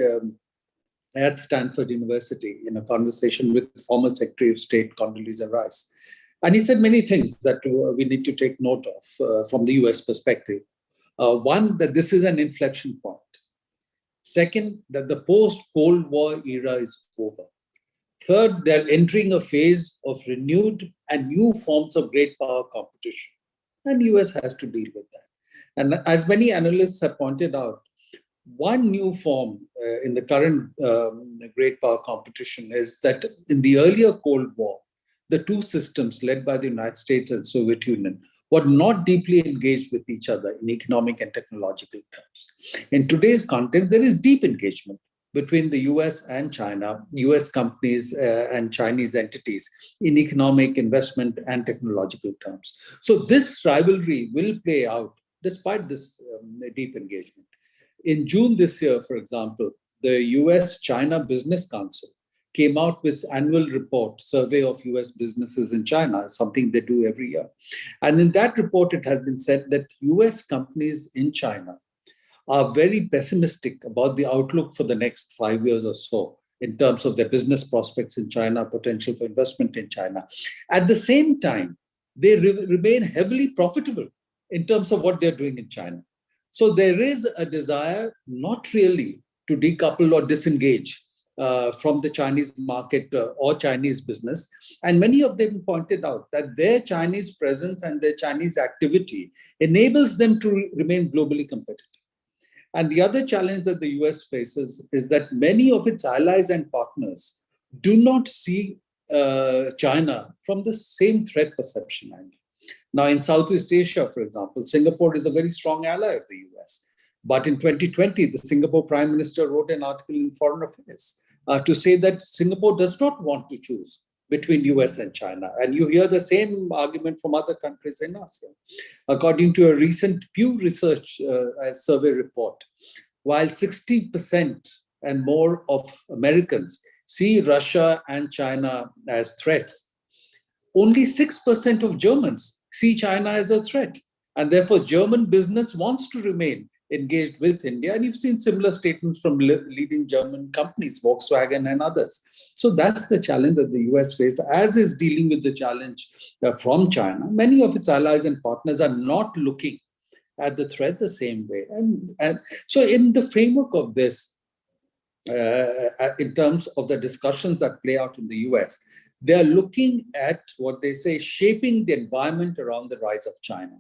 S2: at Stanford University in a conversation with former Secretary of State Condoleezza Rice. And he said many things that we need to take note of from the US perspective. One, that this is an inflection point. Second, that the post-Cold War era is over. Third, they're entering a phase of renewed and new forms of great power competition. And US has to deal with that. And as many analysts have pointed out, one new form in the current great power competition is that in the earlier Cold War, the two systems led by the United States and Soviet Union were not deeply engaged with each other in economic and technological terms. In today's context, there is deep engagement between the US and China, US companies and Chinese entities in economic, investment, and technological terms. So this rivalry will play out despite this deep engagement. In June this year, for example, the US-China Business Council came out with annual report, survey of US businesses in China, something they do every year. And in that report, it has been said that US companies in China are very pessimistic about the outlook for the next 5 years or so in terms of their business prospects in China, potential for investment in China. At the same time, they remain heavily profitable in terms of what they're doing in China. So there is a desire not really to decouple or disengage from the Chinese market or Chinese business. And many of them pointed out that their Chinese presence and their Chinese activity enables them to remain globally competitive. And the other challenge that the US faces is that many of its allies and partners do not see China from the same threat perception angle. Now, in Southeast Asia, for example, Singapore is a very strong ally of the US. But in 2020, the Singapore Prime Minister wrote an article in Foreign Affairs to say that Singapore does not want to choose between US and China. And you hear the same argument from other countries in ASEAN. According to a recent Pew Research survey report, while 60% and more of Americans see Russia and China as threats, only 6% of Germans see China as a threat. And therefore, German business wants to remain engaged with India. And you've seen similar statements from leading German companies, Volkswagen and others. So that's the challenge that the US faces, as is dealing with the challenge from China. Many of its allies and partners are not looking at the threat the same way. And so in the framework of this, in terms of the discussions that play out in the US, they are looking at what they say, shaping the environment around the rise of China,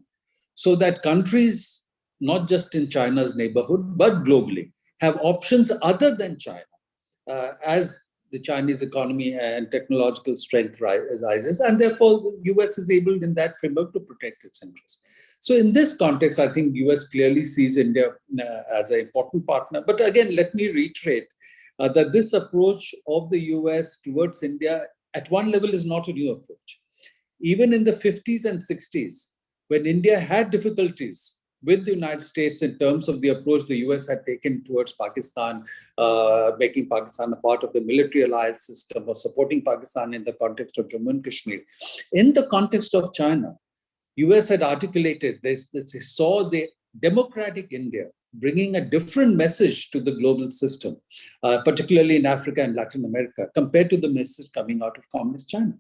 S2: so that countries, not just in China's neighborhood, but globally, have options other than China as the Chinese economy and technological strength rises. And therefore, the US is able in that framework to protect its interests. So in this context, I think US clearly sees India as an important partner. But again, let me reiterate that this approach of the US towards India at one level is not a new approach. Even in the 50s and 60s, when India had difficulties with the United States in terms of the approach the US had taken towards Pakistan, making Pakistan a part of the military alliance system or supporting Pakistan in the context of Jammu and Kashmir. In the context of China, US had articulated this, they saw the democratic India bringing a different message to the global system, particularly in Africa and Latin America, compared to the message coming out of communist China.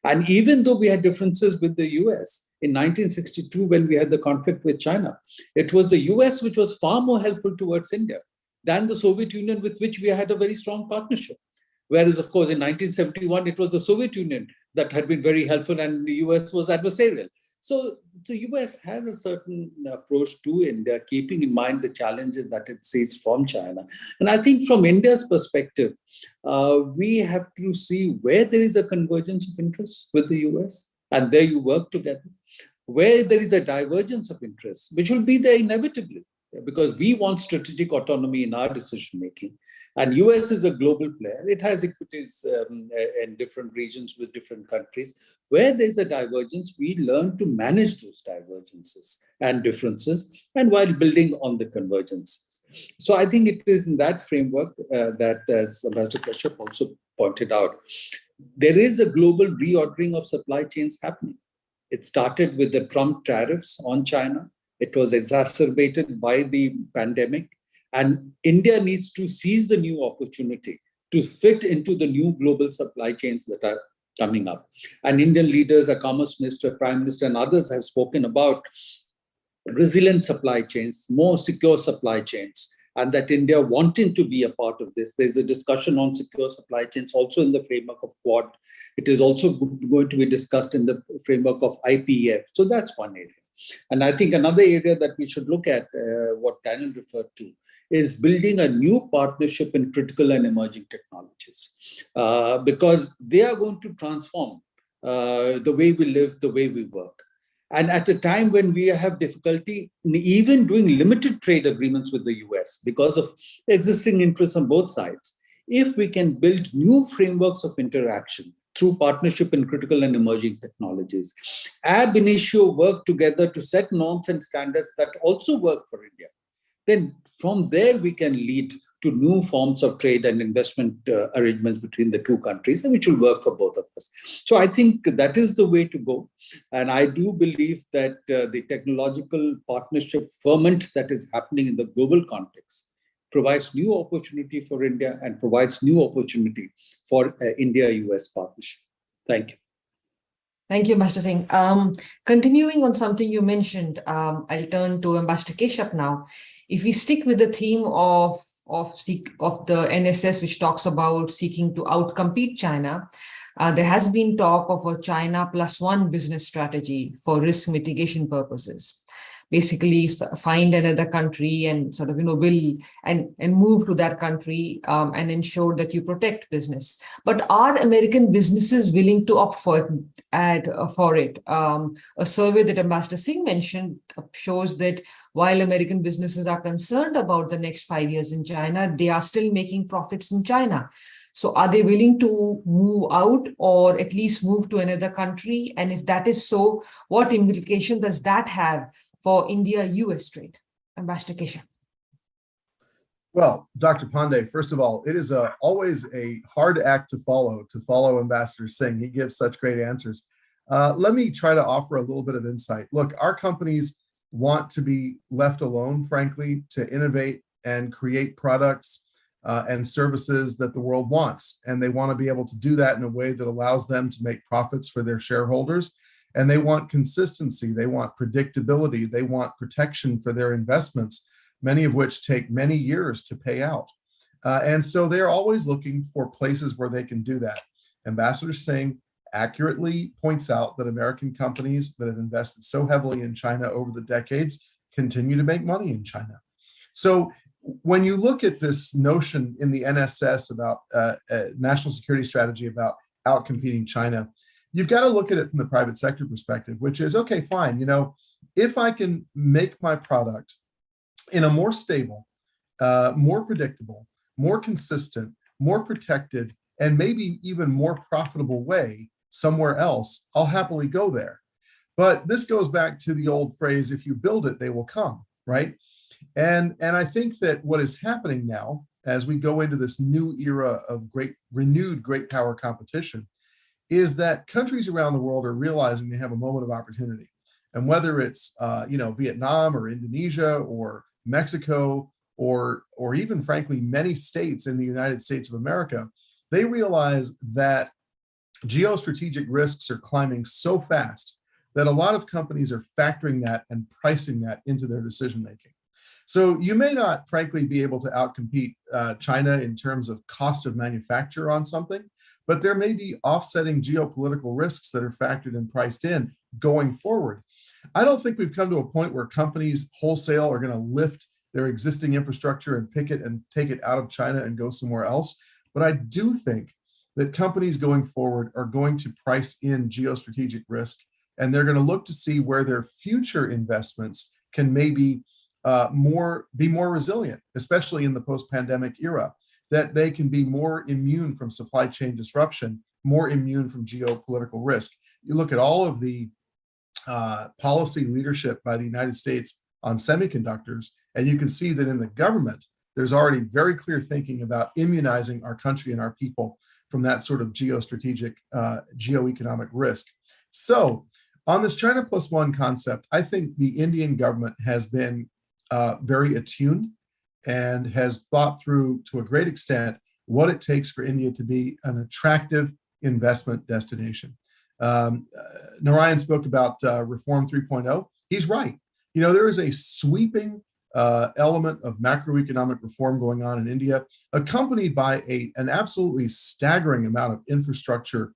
S2: And even though we had differences with the US, in 1962, when we had the conflict with China, it was the US which was far more helpful towards India than the Soviet Union, with which we had a very strong partnership. Whereas, of course, in 1971, it was the Soviet Union that had been very helpful and the US was adversarial. So the US has a certain approach to India, keeping in mind the challenges that it sees from China. And I think from India's perspective, we have to see where there is a convergence of interests with the US, and there you work together. Where there is a divergence of interests, which will be there inevitably, because we want strategic autonomy in our decision making. And US is a global player. It has equities in different regions with different countries. Where there's a divergence, we learn to manage those divergences and differences, and while building on the convergences. So I think it is in that framework that, as Ambassador Kashyap also pointed out, there is a global reordering of supply chains happening. It started with the Trump tariffs on China. It was exacerbated by the pandemic. And India needs to seize the new opportunity to fit into the new global supply chains that are coming up. And Indian leaders, our Commerce Minister, Prime Minister, and others have spoken about resilient supply chains, more secure supply chains, and that India wanting to be a part of this. There's a discussion on secure supply chains also in the framework of Quad. It is also going to be discussed in the framework of IPEF. So that's one area. And I think another area that we should look at, what Daniel referred to, is building a new partnership in critical and emerging technologies, because they are going to transform the way we live, the way we work. And at a time when we have difficulty in even doing limited trade agreements with the US because of existing interests on both sides, if we can build new frameworks of interaction through partnership in critical and emerging technologies, ab initio work together to set norms and standards that also work for India, then from there we can lead to new forms of trade and investment arrangements between the two countries, and which will work for both of us. So I think that is the way to go. And I do believe that the technological partnership ferment that is happening in the global context provides new opportunity for India and provides new opportunity for India-US partnership. Thank you.
S1: Thank you, Ambassador Singh. Continuing on something you mentioned, I'll turn to Ambassador Kashyap now. If we stick with the theme of the NSS, which talks about seeking to outcompete China, there has been talk of a China +1 business strategy for risk mitigation purposes. Basically, find another country and sort of, will and move to that country and ensure that you protect business. But are American businesses willing to opt for it? A survey that Ambassador Singh mentioned shows that while American businesses are concerned about the next 5 years in China, they are still making profits in China. So are they willing to move out or at least move to another country? And if that is so, what implication does that have for India-US trade? Ambassador Kashyap.
S3: Well, Dr. Pandey, first of all, it is always a hard act to follow Ambassador Singh. He gives such great answers. Let me try to offer a little bit of insight. Look, our companies want to be left alone, frankly, to innovate and create products and services that the world wants. And they want to be able to do that in a way that allows them to make profits for their shareholders. And they want consistency, they want predictability, they want protection for their investments, many of which take many years to pay out. And so they're always looking for places where they can do that. Ambassador Singh accurately points out that American companies that have invested so heavily in China over the decades continue to make money in China. So when you look at this notion in the NSS about national security strategy about outcompeting China, you've got to look at it from the private sector perspective, which is, okay, fine. If I can make my product in a more stable, more predictable, more consistent, more protected, and maybe even more profitable way somewhere else, I'll happily go there. But this goes back to the old phrase, if you build it, they will come, right? And I think that what is happening now, as we go into this new era of renewed great power competition, is that countries around the world are realizing they have a moment of opportunity. And whether it's Vietnam or Indonesia or Mexico or even frankly many states in the United States of America, they realize that geostrategic risks are climbing so fast that a lot of companies are factoring that and pricing that into their decision making. So you may not, frankly, be able to outcompete China in terms of cost of manufacture on something, but there may be offsetting geopolitical risks that are factored and priced in going forward. I don't think we've come to a point where companies wholesale are going to lift their existing infrastructure and pick it and take it out of China and go somewhere else. But I do think that companies going forward are going to price in geostrategic risk, and they're going to look to see where their future investments can maybe be more resilient, especially in the post-pandemic era, that they can be more immune from supply chain disruption, more immune from geopolitical risk. You look at all of the policy leadership by the United States on semiconductors, and you can see that in the government, there's already very clear thinking about immunizing our country and our people from that sort of geostrategic, geoeconomic risk. So on this China plus one concept, I think the Indian government has been very attuned and has thought through to a great extent what it takes for India to be an attractive investment destination. Narayan spoke about Reform 3.0. He's right. You know, there is a sweeping element of macroeconomic reform going on in India, accompanied by an absolutely staggering amount of infrastructure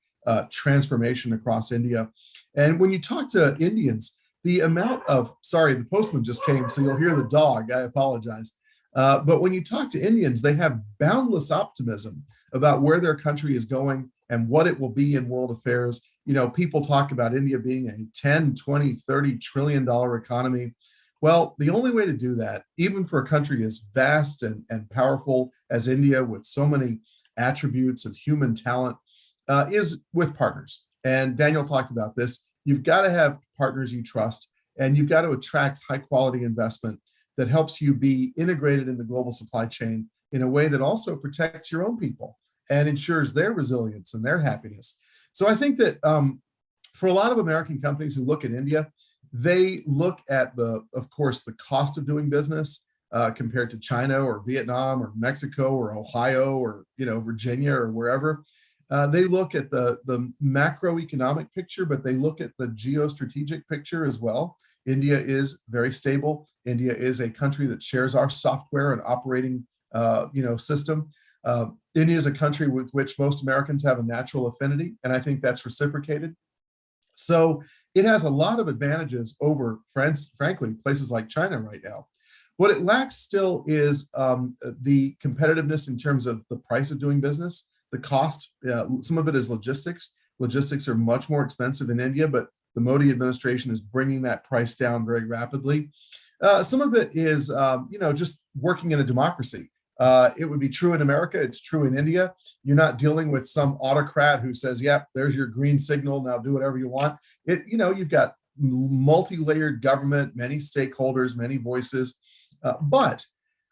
S3: transformation across India. And when you talk to Indians, the amount of, sorry, the postman just came, so you'll hear the dog, I apologize. But when you talk to Indians, they have boundless optimism about where their country is going and what it will be in world affairs. You know, people talk about India being a 10, 20, 30 trillion dollar economy. Well, the only way to do that, even for a country as vast and powerful as India, with so many attributes of human talent, is with partners. And Daniel talked about this. You've got to have partners you trust, and you've got to attract high quality investment that helps you be integrated in the global supply chain in a way that also protects your own people and ensures their resilience and their happiness. So I think that for a lot of American companies who look at India, they look at of course, the cost of doing business compared to China or Vietnam or Mexico or Ohio or, you know, Virginia or wherever. They look at the macroeconomic picture, but they look at the geostrategic picture as well. India is very stable. India is a country that shares our software and operating system. India is a country with which most Americans have a natural affinity, and I think that's reciprocated. So it has a lot of advantages over, frankly, places like China right now. What it lacks still is the competitiveness in terms of the price of doing business, the cost. Some of it is logistics. Logistics are much more expensive in India, but the Modi administration is bringing that price down very rapidly. Some of it is, just working in a democracy. It would be true in America. It's true in India. You're not dealing with some autocrat who says, "Yep, there's your green signal. Now do whatever you want." You've got multi-layered government, many stakeholders, many voices. But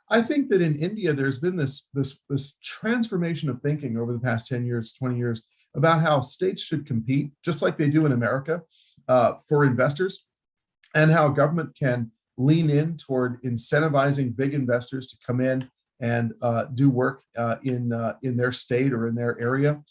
S3: I think that in India, there's been this transformation of thinking over the past 10 years, 20 years about how states should compete, just like they do in America, for investors, and how government can lean in toward incentivizing big investors to come in and do work in their state or in their area.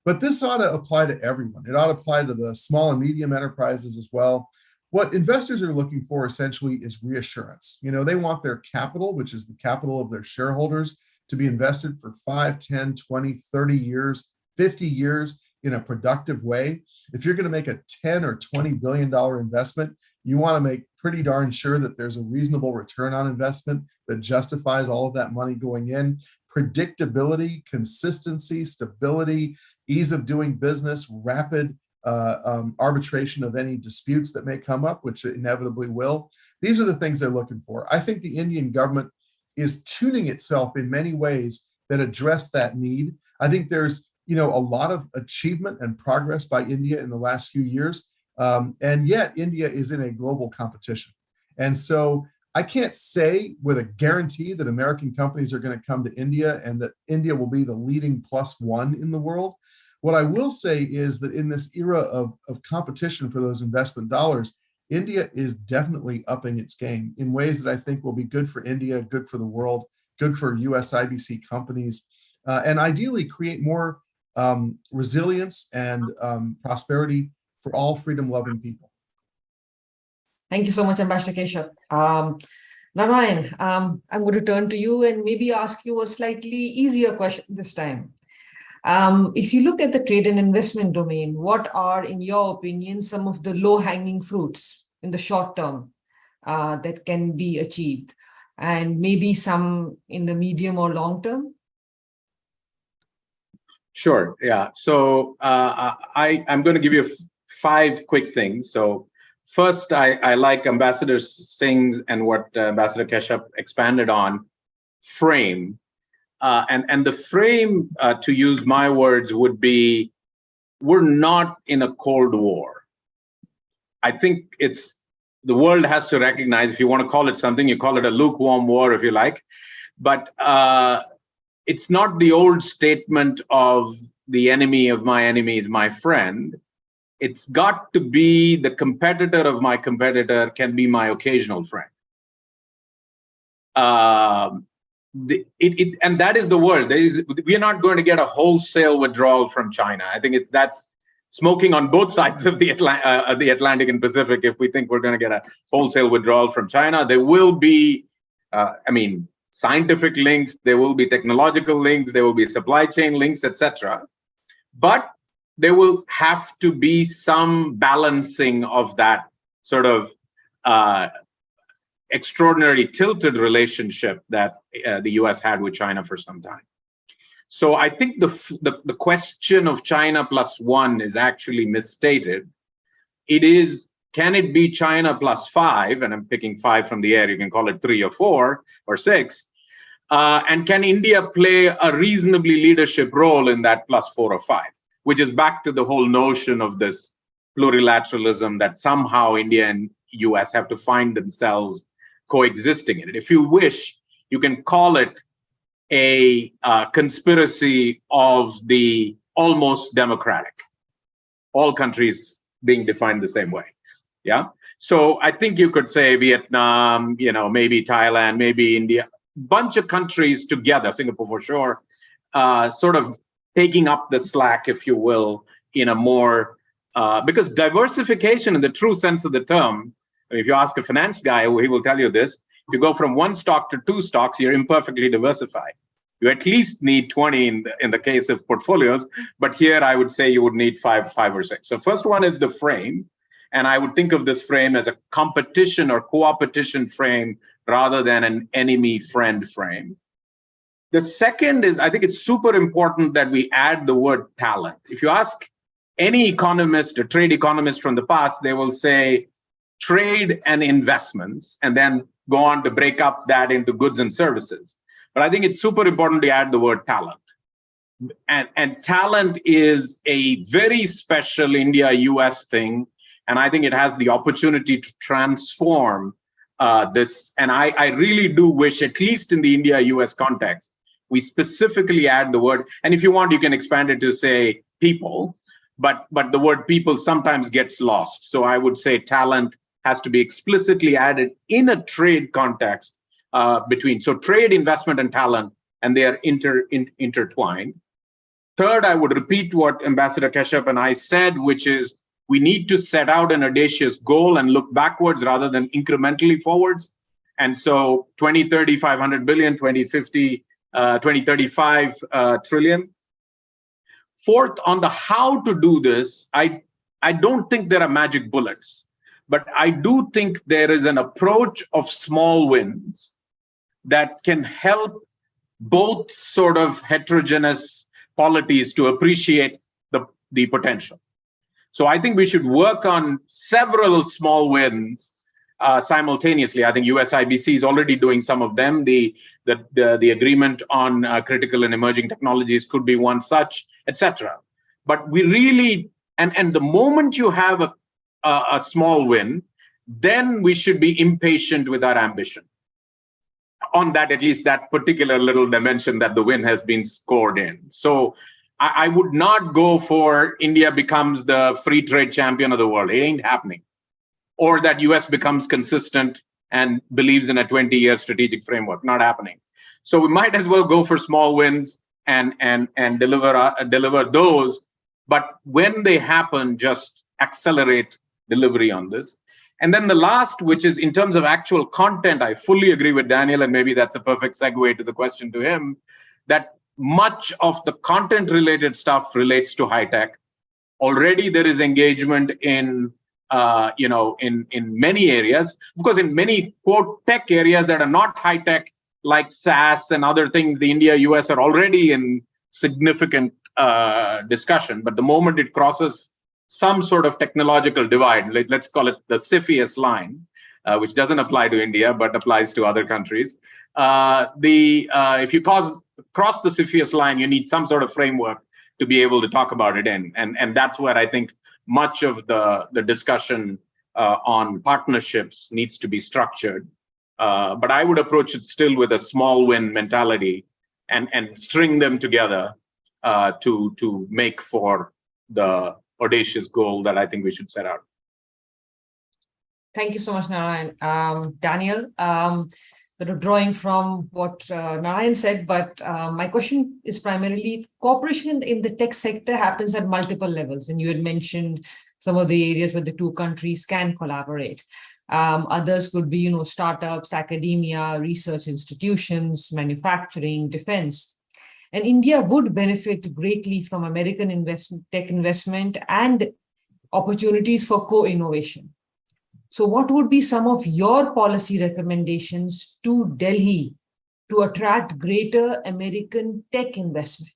S3: But this ought to apply to everyone. It ought to apply to the small and medium enterprises as well. What investors are looking for essentially is reassurance. They want their capital, which is the capital of their shareholders, to be invested for 5, 10, 20, 30 years, 50 years in a productive way. If you're going to make a $10 or $20 billion investment, you want to make pretty darn sure that there's a reasonable return on investment that justifies all of that money going in. Predictability, consistency, stability, ease of doing business, rapid arbitration of any disputes that may come up, which inevitably will. These are the things they're looking for. I think the Indian government is tuning itself in many ways that address that need. I think there's a lot of achievement and progress by India in the last few years. And yet India is in a global competition. And so I can't say with a guarantee that American companies are going to come to India and that India will be the leading +1 in the world. What I will say is that in this era of competition for those investment dollars, India is definitely upping its game in ways that I think will be good for India, good for the world, good for US IBC companies, and ideally create more resilience and prosperity for all freedom-loving people.
S1: Thank you so much, Ambassador Keshav. Narayan, I'm going to turn to you and maybe ask you a slightly easier question this time. If you look at the trade and investment domain, what are, in your opinion, some of the low-hanging fruits in the short term that can be achieved, and maybe some in the medium or long term?
S4: Sure. Yeah. So I'm going to give you 5 quick things. So first, I like Ambassador Singh's and what Ambassador Kashyap expanded on, frame. And the frame, to use my words, would be, we're not in a Cold War. I think the world has to recognize, if you want to call it something, you call it a lukewarm war if you like, but it's not the old statement of the enemy of my enemy is my friend. It's got to be the competitor of my competitor can be my occasional friend. And that is the world. We're not going to get a wholesale withdrawal from China. I think that's smoking on both sides of the Atlantic and Pacific if we think we're going to get a wholesale withdrawal from China. There will be, scientific links, there will be technological links, there will be supply chain links, etc. But there will have to be some balancing of that sort of extraordinary tilted relationship that the US had with China for some time. So I think the question of China plus 1 is actually misstated. It is, can it be China plus 5? And I'm picking 5 from the air. You can call it 3 or 4 or 6. And can India play a reasonably leadership role in that plus 4 or 5? Which is back to the whole notion of this plurilateralism that somehow India and US have to find themselves coexisting in it. If you wish, you can call it a conspiracy of the almost democratic, all countries being defined the same way. Yeah. So I think you could say Vietnam, maybe Thailand, maybe India, bunch of countries together, Singapore for sure, sort of taking up the slack, if you will, in a more, because diversification in the true sense of the term, if you ask a finance guy, he will tell you this. If you go from 1 stock to 2 stocks, you're imperfectly diversified. You at least need 20 in the case of portfolios, but here I would say you would need 5 or 6. So first one is the frame, and I would think of this frame as a competition or co-opetition frame rather than an enemy-friend frame. The second is, I think it's super important that we add the word talent. If you ask any economist or trade economist from the past, they will say trade and investments, and then go on to break up that into goods and services. But I think it's super important to add the word talent. And talent is a very special India-US thing, and I think it has the opportunity to transform this. And I really do wish, at least in the India-US context, we specifically add the word, and if you want, you can expand it to say people, but the word people sometimes gets lost. So I would say talent has to be explicitly added in a trade context between. So trade, investment, and talent, and they are intertwined. Third, I would repeat what Ambassador Kashyap and I said, which is we need to set out an audacious goal and look backwards rather than incrementally forwards. And so 2030, 500 billion, 2050, 2035 trillion. Fourth, on the how to do this, I don't think there are magic bullets. But I do think there is an approach of small wins that can help both sort of heterogeneous polities to appreciate the potential. So I think we should work on several small wins simultaneously. I think USIBC is already doing some of them. The agreement on critical and emerging technologies could be one such, etc. But we really, and the moment you have a small win, then we should be impatient with our ambition on that, at least that particular little dimension that the win has been scored in. So I would not go for India becomes the free trade champion of the world. It ain't happening. Or that US becomes consistent and believes in a 20-year strategic framework. Not happening. So we might as well go for small wins and deliver those. But when they happen, just accelerate delivery on this. And then the last, which is in terms of actual content, I fully agree with Daniel, and maybe that's a perfect segue to the question to him, that much of the content related stuff relates to high tech. Already there is engagement in many areas. Of course, in many quote tech areas that are not high tech, like SaaS and other things, the India, US are already in significant discussion. But the moment it crosses some sort of technological divide, let's call it the CFIUS line, which doesn't apply to India, but applies to other countries. If you cross the CFIUS line, you need some sort of framework to be able to talk about it in. And that's where I think much of the discussion on partnerships needs to be structured. But I would approach it still with a small win mentality and string them together to make for the audacious goal that I think we should set out.
S1: Thank you so much, Narayan. Daniel, drawing from what Narayan said, but my question is primarily cooperation in the tech sector happens at multiple levels. And you had mentioned some of the areas where the two countries can collaborate. Others could be, startups, academia, research institutions, manufacturing, defense. And India would benefit greatly from American tech investment and opportunities for co-innovation. So what would be some of your policy recommendations to Delhi to attract greater American tech investment?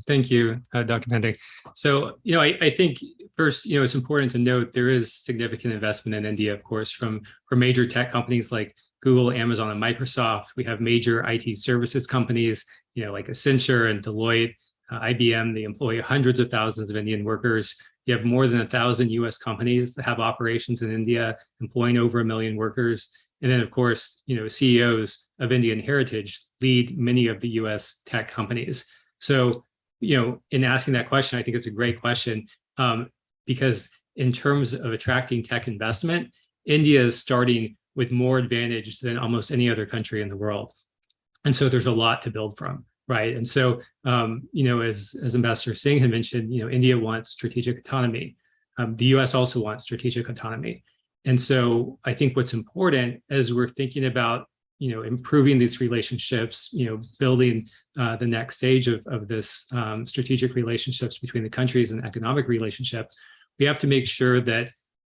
S5: Thank you, Dr. Pandey. So, I think first, it's important to note there is significant investment in India, of course, from major tech companies like Google, Amazon, and Microsoft. We have major IT services companies, like Accenture and Deloitte, IBM. They employ hundreds of thousands of Indian workers. You have more than 1,000 US companies that have operations in India, employing over 1 million workers. And then, of course, CEOs of Indian heritage lead many of the US tech companies. So, in asking that question, I think it's a great question because in terms of attracting tech investment, India is starting with more advantage than almost any other country in the world. And so there's a lot to build from, right? And so, as Ambassador Singh had mentioned, India wants strategic autonomy. The US also wants strategic autonomy. And so I think what's important as we're thinking about, improving these relationships, building the next stage of this strategic relationships between the countries and economic relationship, we have to make sure that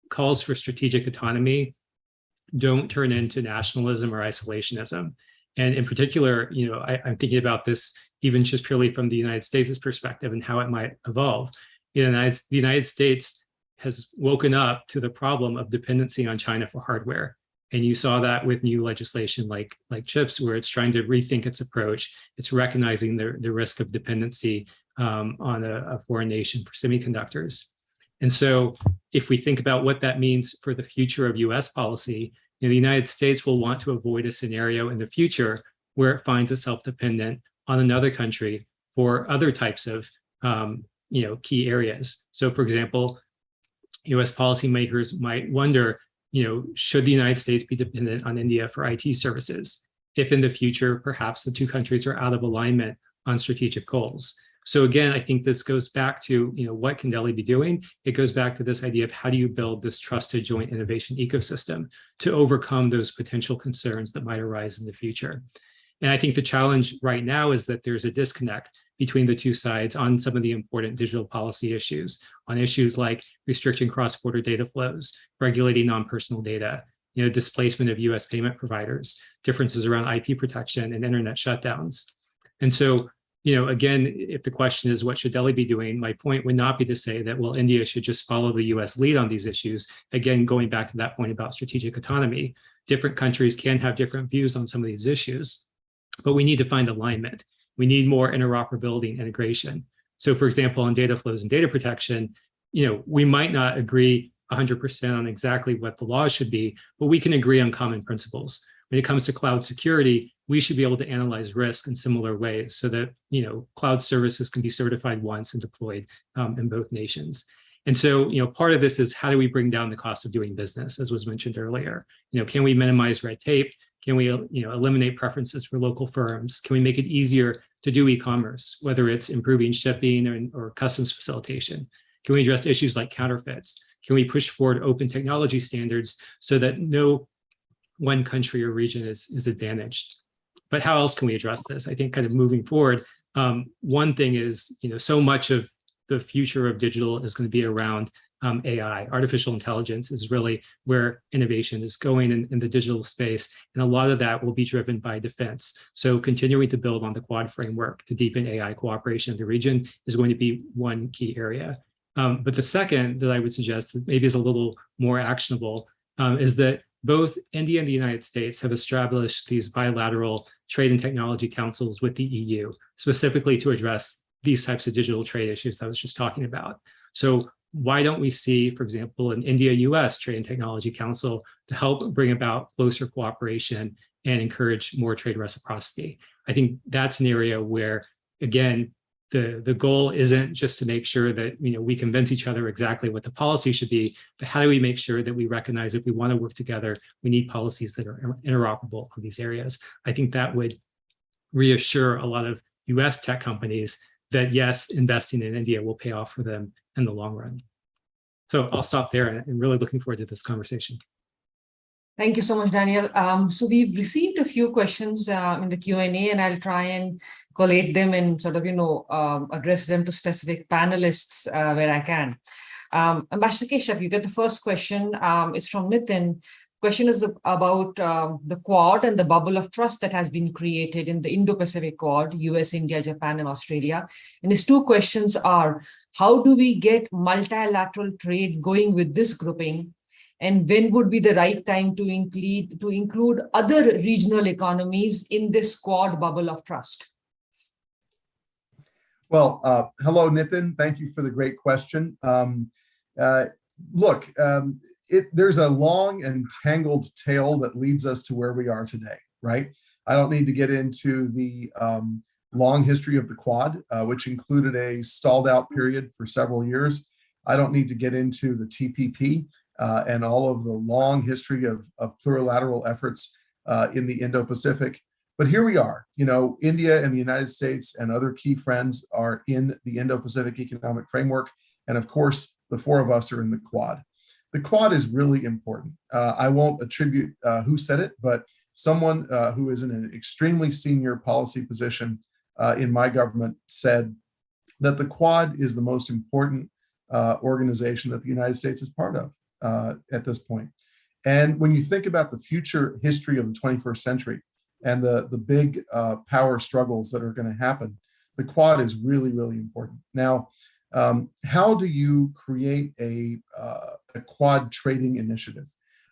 S5: calls for strategic autonomy don't turn into nationalism or isolationism. And in particular, I'm thinking about this even just purely from the United States' perspective and how it might evolve. The United States has woken up to the problem of dependency on China for hardware. And you saw that with new legislation like CHIPS, where it's trying to rethink its approach. It's recognizing the risk of dependency on a foreign nation for semiconductors. And so if we think about what that means for the future of US policy, the United States will want to avoid a scenario in the future where it finds itself dependent on another country for other types of key areas. So for example, US policymakers might wonder, should the United States be dependent on India for IT services if in the future, perhaps the two countries are out of alignment on strategic goals? So again, I think this goes back to, what can Delhi be doing? It goes back to this idea of how do you build this trusted joint innovation ecosystem to overcome those potential concerns that might arise in the future. And I think the challenge right now is that there's a disconnect between the two sides on some of the important digital policy issues, on issues like restricting cross-border data flows, regulating non-personal data, displacement of US payment providers, differences around IP protection and internet shutdowns. And so, again, if the question is what should Delhi be doing, my point would not be to say that, well, India should just follow the US lead on these issues. Again, going back to that point about strategic autonomy, different countries can have different views on some of these issues, but we need to find alignment. We need more interoperability and integration. So for example, on data flows and data protection, we might not agree 100% on exactly what the laws should be, but we can agree on common principles. When it comes to cloud security, we should be able to analyze risk in similar ways so that, cloud services can be certified once and deployed in both nations. And so, part of this is how do we bring down the cost of doing business, as was mentioned earlier? Can we minimize red tape? Can we, eliminate preferences for local firms? Can we make it easier to do e-commerce, whether it's improving shipping or customs facilitation? Can we address issues like counterfeits? Can we push forward open technology standards so that no one country or region is advantaged? But how else can we address this? I think kind of moving forward, one thing is, so much of the future of digital is going to be around AI. Artificial intelligence is really where innovation is going in the digital space. And a lot of that will be driven by defense. So continuing to build on the Quad framework to deepen AI cooperation in the region is going to be one key area. But the second that I would suggest that maybe is a little more actionable is that both India and the United States have established these bilateral trade and technology councils with the EU, specifically to address these types of digital trade issues that I was just talking about. So why don't we see, for example, an India-US Trade and Technology Council to help bring about closer cooperation and encourage more trade reciprocity? I think that's an area where, again, the goal isn't just to make sure that we convince each other exactly what the policy should be, but how do we make sure that we recognize if we want to work together, we need policies that are interoperable in these areas. I think that would reassure a lot of US tech companies that yes, investing in India will pay off for them in the long run. So I'll stop there and really looking forward to this conversation.
S1: Thank you so much, Daniel. So we've received a few questions in the Q&A, and I'll try and collate them and sort of, address them to specific panelists where I can. Ambassador Keshav, you get the first question. It's from Nitin. Question is about the Quad and the bubble of trust that has been created in the Indo-Pacific Quad, US, India, Japan, and Australia. And his two questions are, how do we get multilateral trade going with this grouping? And when would be the right time to include other regional economies in this Quad bubble of trust?
S3: Well, hello, Nitin. Thank you for the great question. There's a long and tangled tale that leads us to where we are today, right? I don't need to get into the long history of the Quad, which included a stalled out period for several years. I don't need to get into the TPP and all of the long history of plurilateral efforts in the Indo-Pacific. But here we are, India and the United States and other key friends are in the Indo-Pacific Economic Framework. And of course, the four of us are in the Quad. The Quad is really important. I won't attribute who said it, but someone who is in an extremely senior policy position in my government said that the Quad is the most important organization that the United States is part of at this point. And when you think about the future history of the 21st century and the big power struggles that are going to happen, the Quad is really, really important. Now, how do you create a Quad trading initiative?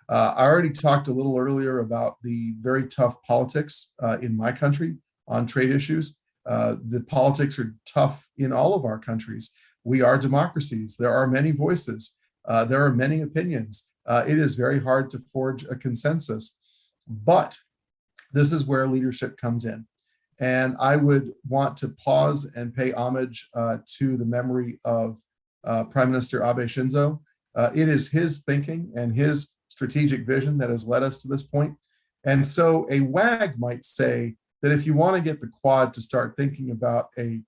S3: I already talked a little earlier about the very tough politics in my country on trade issues. The politics are tough in all of our countries. We are democracies. There are many voices. There are many opinions. It is very hard to forge a consensus, but this is where leadership comes in. And I would want to pause and pay homage to the memory of Prime Minister Abe Shinzo. It is his thinking and his strategic vision that has led us to this point. And so a WAG might say that if you want to get the Quad to start thinking about a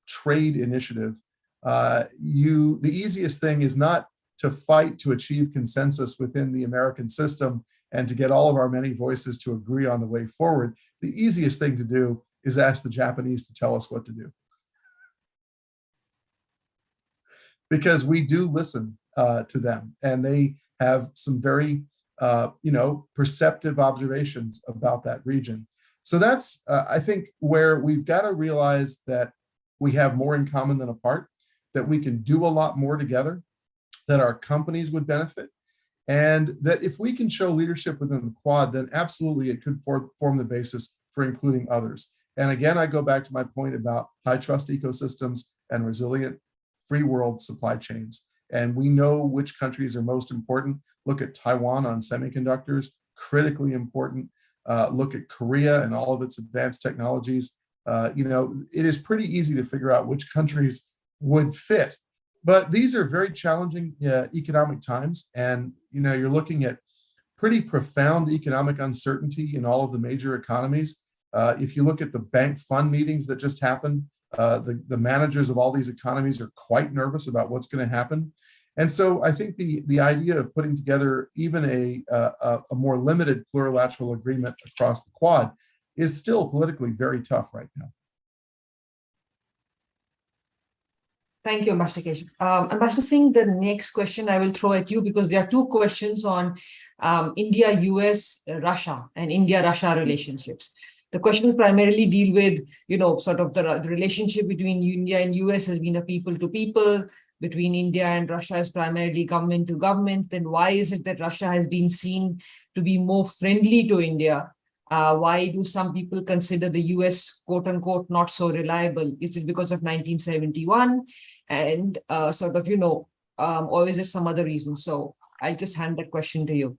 S3: trade initiative, the easiest thing is not to fight to achieve consensus within the American system and to get all of our many voices to agree on the way forward. The easiest thing to do is ask the Japanese to tell us what to do. Because we do listen to them, and they have some very, perceptive observations about that region. So that's, I think, where we've got to realize that we have more in common than apart, that we can do a lot more together, that our companies would benefit, and that if we can show leadership within the Quad, then absolutely it could form the basis for including others. And again, I go back to my point about high trust ecosystems and resilient free world supply chains. And we know which countries are most important. Look at Taiwan on semiconductors, critically important. Look at Korea and all of its advanced technologies. It is pretty easy to figure out which countries would fit. But these are very challenging economic times. And, you're looking at pretty profound economic uncertainty in all of the major economies. If you look at the bank fund meetings that just happened, The managers of all these economies are quite nervous about what's going to happen. And so I think the idea of putting together even a more limited plurilateral agreement across the Quad is still politically very tough right now.
S1: Thank you, Ambassador Keshav. Ambassador Singh, the next question I will throw at you, because there are two questions on India, US, Russia, and India-Russia relationships. The questions primarily deal with, sort of the relationship between India and US has been a people-to-people. Between India and Russia is primarily government to government. Then why is it that Russia has been seen to be more friendly to India? Why do some people consider the US, quote unquote, not so reliable? Is it because of 1971? And or is it some other reason? So I'll just hand that question to you.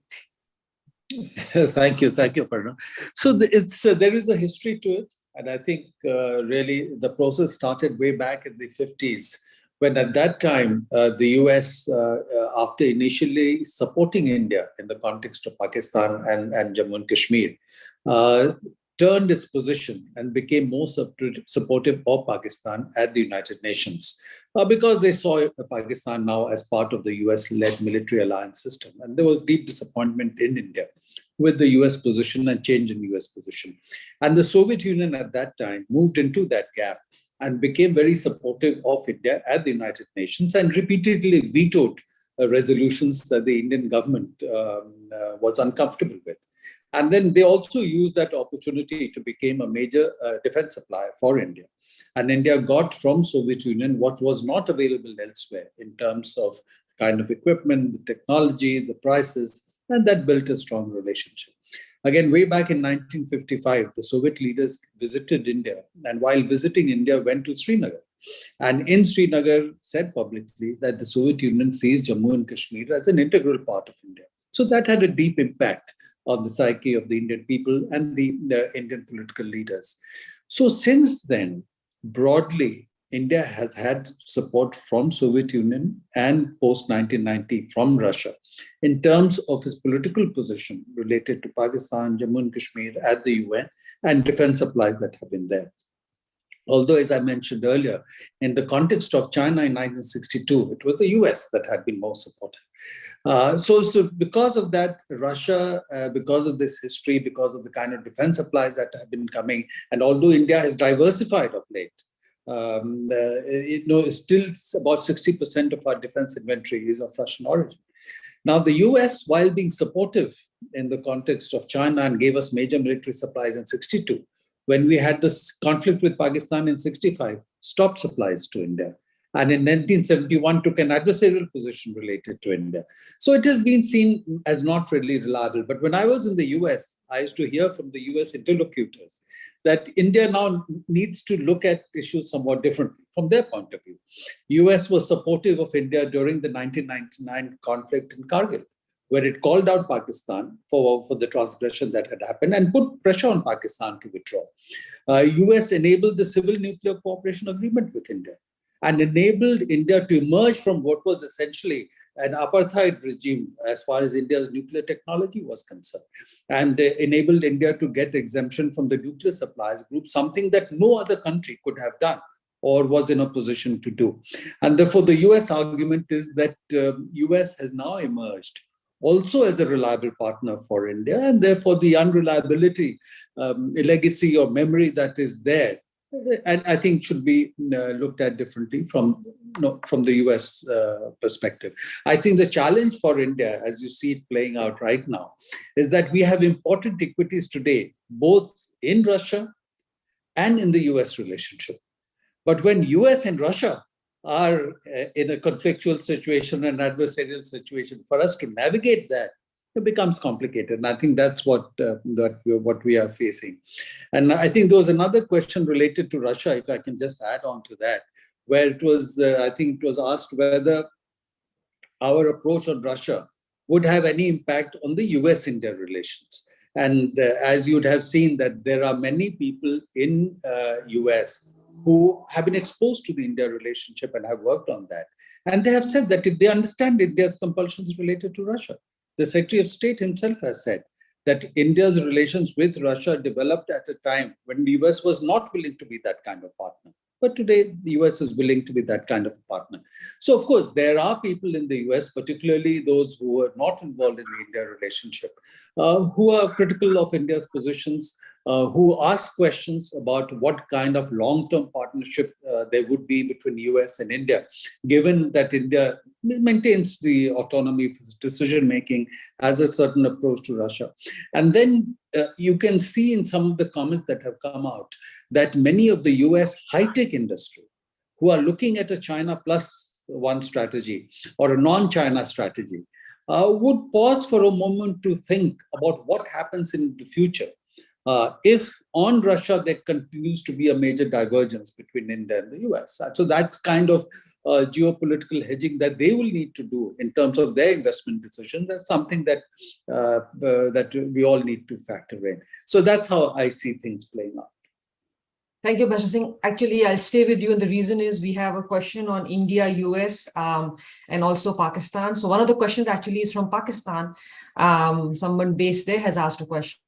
S2: Thank you, Aparna. So there is a history to it, and I think really the process started way back in the 50s, when at that time the US, after initially supporting India in the context of Pakistan and Jammu and Kashmir, turned its position and became more supportive of Pakistan at the United Nations, because they saw Pakistan now as part of the US-led military alliance system. And there was deep disappointment in India with the US position and change in US position. And the Soviet Union at that time moved into that gap and became very supportive of India at the United Nations and repeatedly vetoed resolutions that the Indian government was uncomfortable with. And then they also used that opportunity to become a major defense supplier for India. And India got from Soviet Union what was not available elsewhere in terms of kind of equipment, the technology, the prices, and that built a strong relationship. Again, way back in 1955, the Soviet leaders visited India, and while visiting India, went to Srinagar. And in Srinagar, said publicly that the Soviet Union sees Jammu and Kashmir as an integral part of India. So that had a deep impact on the psyche of the Indian people and the Indian political leaders. So since then, broadly, India has had support from Soviet Union and post-1990 from Russia in terms of its political position related to Pakistan, Jammu and Kashmir at the UN, and defense supplies that have been there. Although, as I mentioned earlier, in the context of China in 1962, it was the US that had been more supportive. So because of that, Russia, because of this history, because of the kind of defense supplies that have been coming, and although India has diversified of late, still about 60% of our defense inventory is of Russian origin. Now, the US, while being supportive in the context of China and gave us major military supplies in 62, when we had this conflict with Pakistan in 65, stopped supplies to India. And in 1971, took an adversarial position related to India. So it has been seen as not really reliable. But when I was in the US, I used to hear from the US interlocutors that India now needs to look at issues somewhat differently from their point of view. US was supportive of India during the 1999 conflict in Kargil, where it called out Pakistan for the transgression that had happened and put pressure on Pakistan to withdraw. US enabled the civil nuclear cooperation agreement with India and enabled India to emerge from what was essentially an apartheid regime as far as India's nuclear technology was concerned, and enabled India to get exemption from the nuclear supplies group, something that no other country could have done or was in a position to do. And therefore, the US argument is that US has now emerged also as a reliable partner for India, and therefore the unreliability, legacy or memory that is there, and I think should be looked at differently from the US perspective. I think the challenge for India, as you see it playing out right now, is that we have important equities today, both in Russia and in the US relationship. But when US and Russia are in a conflictual situation, an adversarial situation, for us to navigate that, it becomes complicated. And I think that's what we are facing. And I think there was another question related to Russia, if I can just add on to that, where it was, I think it was asked whether our approach on Russia would have any impact on the US-India relations. And as you'd have seen, that there are many people in US who have been exposed to the India relationship and have worked on that. And they have said that if they understand India's compulsions related to Russia, the Secretary of State himself has said that India's relations with Russia developed at a time when the US was not willing to be that kind of partner. But today, the US is willing to be that kind of a partner. So, of course, there are people in the US, particularly those who are not involved in the India relationship, who are critical of India's positions, who ask questions about what kind of long-term partnership there would be between US and India, given that India maintains the autonomy of its decision-making, has a certain approach to Russia. And then you can see in some of the comments that have come out that many of the US high-tech industry who are looking at a China plus one strategy or a non-China strategy would pause for a moment to think about what happens in the future if on Russia there continues to be a major divergence between India and the US. So that's kind of geopolitical hedging that they will need to do in terms of their investment decisions. That's something that that we all need to factor in. So that's how I see things playing out.
S1: Thank you, Mr. Singh. Actually, I'll stay with you. And the reason is we have a question on India, US, and also Pakistan. So one of the questions actually is from Pakistan. Someone based there has asked a question.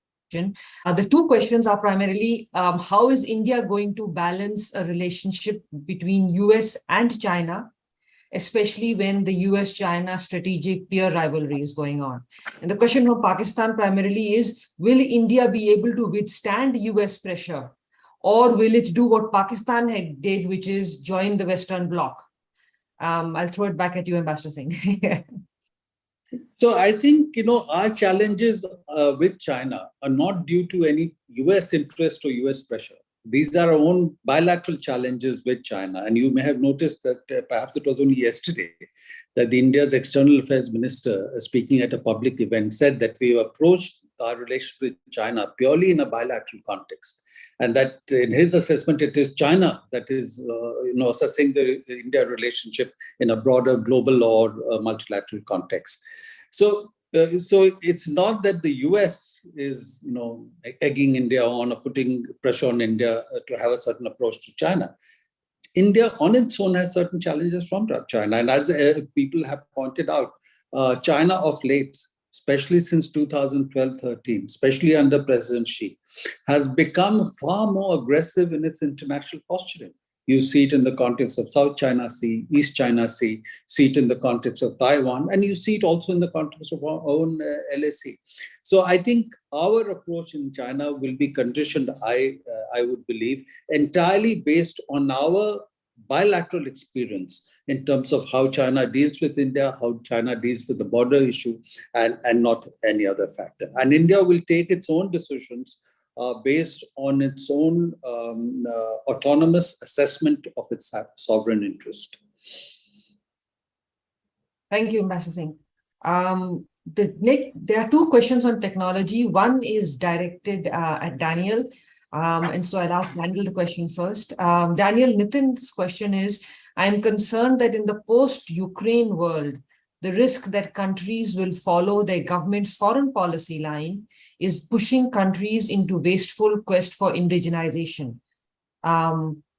S1: The two questions are primarily, how is India going to balance a relationship between US and China, especially when the US-China strategic peer rivalry is going on? And the question from Pakistan primarily is, will India be able to withstand US pressure? Or will it do what Pakistan did, which is join the Western Bloc? I'll throw it back at you, Ambassador Singh.
S2: So I think, our challenges with China are not due to any US interest or US pressure. These are our own bilateral challenges with China. And you may have noticed that perhaps it was only yesterday that the India's External Affairs Minister, speaking at a public event, said that we have approached our relationship with China purely in a bilateral context. And that in his assessment, it is China that is assessing the India relationship in a broader global or multilateral context. So it's not that the US is, egging India on or putting pressure on India to have a certain approach to China. India on its own has certain challenges from China. And as people have pointed out, China of late, especially since 2012-13, especially under President Xi, has become far more aggressive in its international posturing. You see it in the context of South China Sea, East China Sea, see it in the context of Taiwan, and you see it also in the context of our own LAC. So I think our approach in China will be conditioned, I would believe, entirely based on our bilateral experience in terms of how China deals with India, how China deals with the border issue, and not any other factor. And India will take its own decisions based on its own autonomous assessment of its sovereign interest.
S1: Thank you, Ambassador Singh. There are two questions on technology. One is directed at Daniel. And so I'll ask Daniel the question first. Daniel, Nitin's question is, I'm concerned that in the post-Ukraine world, the risk that countries will follow their government's foreign policy line is pushing countries into wasteful quest for indigenization.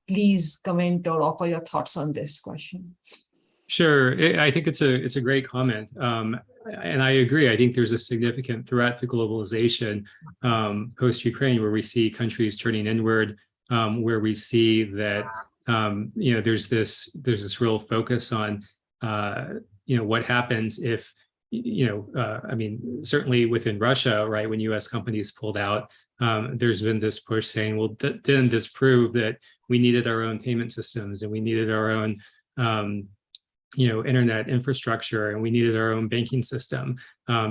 S1: Please comment or offer your thoughts on this question.
S5: Sure, I think it's a great comment. And I agree. I think there's a significant threat to globalization post-Ukraine, where we see countries turning inward, where we see that there's this real focus on what happens if certainly within Russia, right, when U.S. companies pulled out, there's been this push saying, well, didn't this prove that we needed our own payment systems and we needed our own internet infrastructure, and we needed our own banking system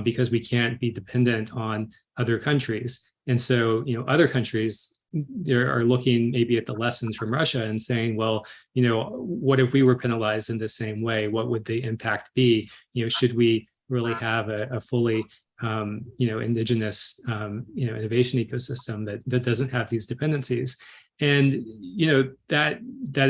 S5: because we can't be dependent on other countries. And so, other countries are looking maybe at the lessons from Russia and saying, well, what if we were penalized in the same way? What would the impact be? Should we really have a fully indigenous innovation ecosystem that doesn't have these dependencies? And that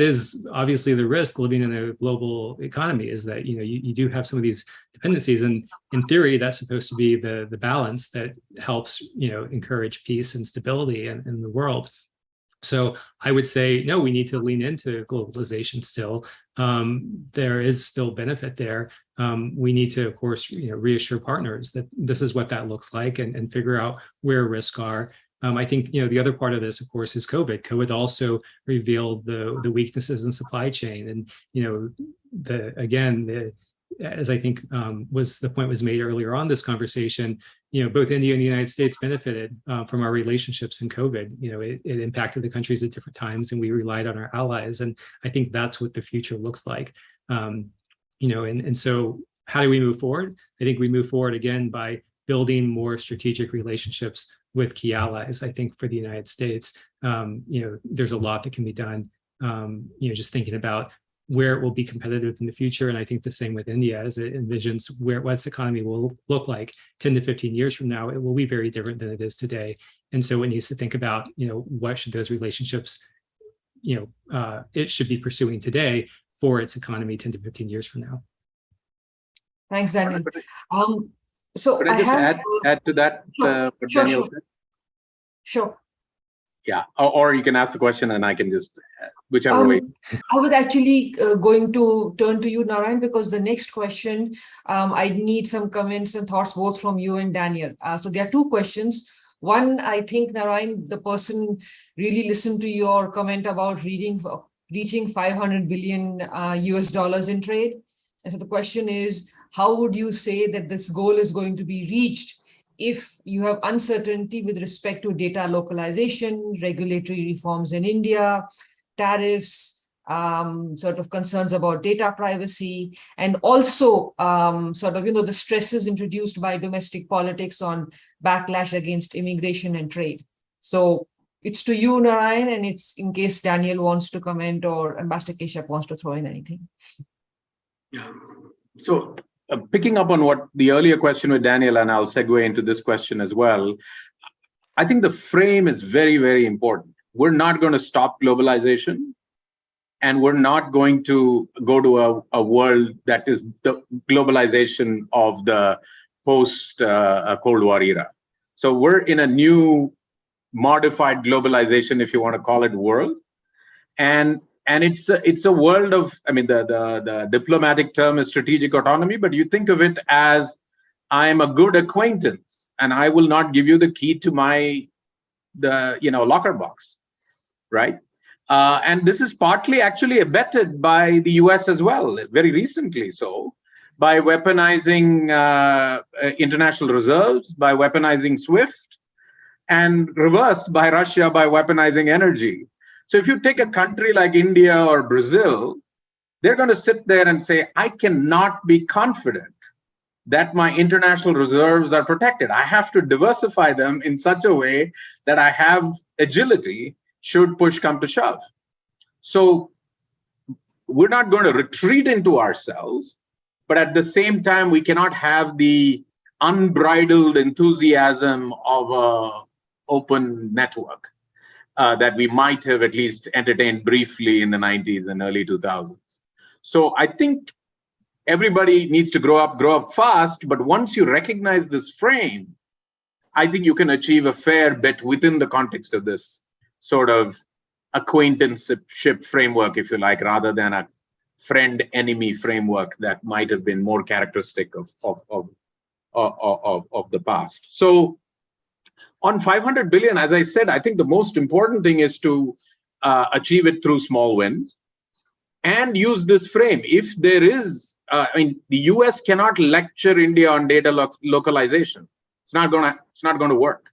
S5: is obviously the risk living in a global economy, is that you do have some of these dependencies, and in theory that's supposed to be the balance that helps encourage peace and stability in the world. So I would say, no, we need to lean into globalization still. There is still benefit there. We need to, of course, reassure partners that this is what that looks like, and figure out where risks are. I think, the other part of this, of course, is COVID. COVID also revealed the weaknesses in supply chain, and as I think the point was made earlier on this conversation, both India and the United States benefited from our relationships in COVID. It impacted the countries at different times, and we relied on our allies. And I think that's what the future looks like. And so how do we move forward? I think we move forward again by building more strategic relationships with key allies. I think for the United States, there's a lot that can be done. Just thinking about where it will be competitive in the future. And I think the same with India as it envisions what its economy will look like 10 to 15 years from now. It will be very different than it is today. And so it needs to think about, what should those relationships, it should be pursuing today for its economy 10 to 15 years from now.
S1: Thanks, Daniel.
S4: So could I just add to that, what Daniel said?
S1: Sure.
S4: Yeah, or you can ask the question and I can just, whichever way.
S1: I was actually going to turn to you, Narayan, because the next question, I need some comments and thoughts both from you and Daniel. So there are two questions. One, I think, Narayan, the person really listened to your comment about reaching 500 billion US dollars in trade. And so the question is, how would you say that this goal is going to be reached if you have uncertainty with respect to data localization, regulatory reforms in India, tariffs, sort of concerns about data privacy, and also the stresses introduced by domestic politics on backlash against immigration and trade? So it's to you, Narayan, and it's in case Daniel wants to comment or Ambassador Keshav wants to throw in anything.
S4: Yeah. So picking up on what the earlier question with Daniel, and I'll segue into this question as well, I think the frame is very, very important. We're not going to stop globalization, and we're not going to go to a world that is the globalization of the post-Cold War era. So we're in a new modified globalization, if you want to call it, world. And it's a world of, the diplomatic term is strategic autonomy, but you think of it as, I'm a good acquaintance and I will not give you the key to the locker box, right? And this is partly actually abetted by the US as well, very recently so, by weaponizing international reserves, by weaponizing SWIFT, and reverse by Russia by weaponizing energy. So if you take a country like India or Brazil, they're going to sit there and say, I cannot be confident that my international reserves are protected. I have to diversify them in such a way that I have agility should push come to shove. So we're not going to retreat into ourselves, but at the same time, we cannot have the unbridled enthusiasm of an open network that we might have at least entertained briefly in the 90s and early 2000s. So I think everybody needs to grow up fast, but once you recognize this frame, I think you can achieve a fair bit within the context of this sort of acquaintanceship framework, if you like, rather than a friend-enemy framework that might have been more characteristic of the past. So on 500 billion, as I said, I think the most important thing is to achieve it through small wins and use this frame. If there is, the US cannot lecture India on data localization. It's not going to work.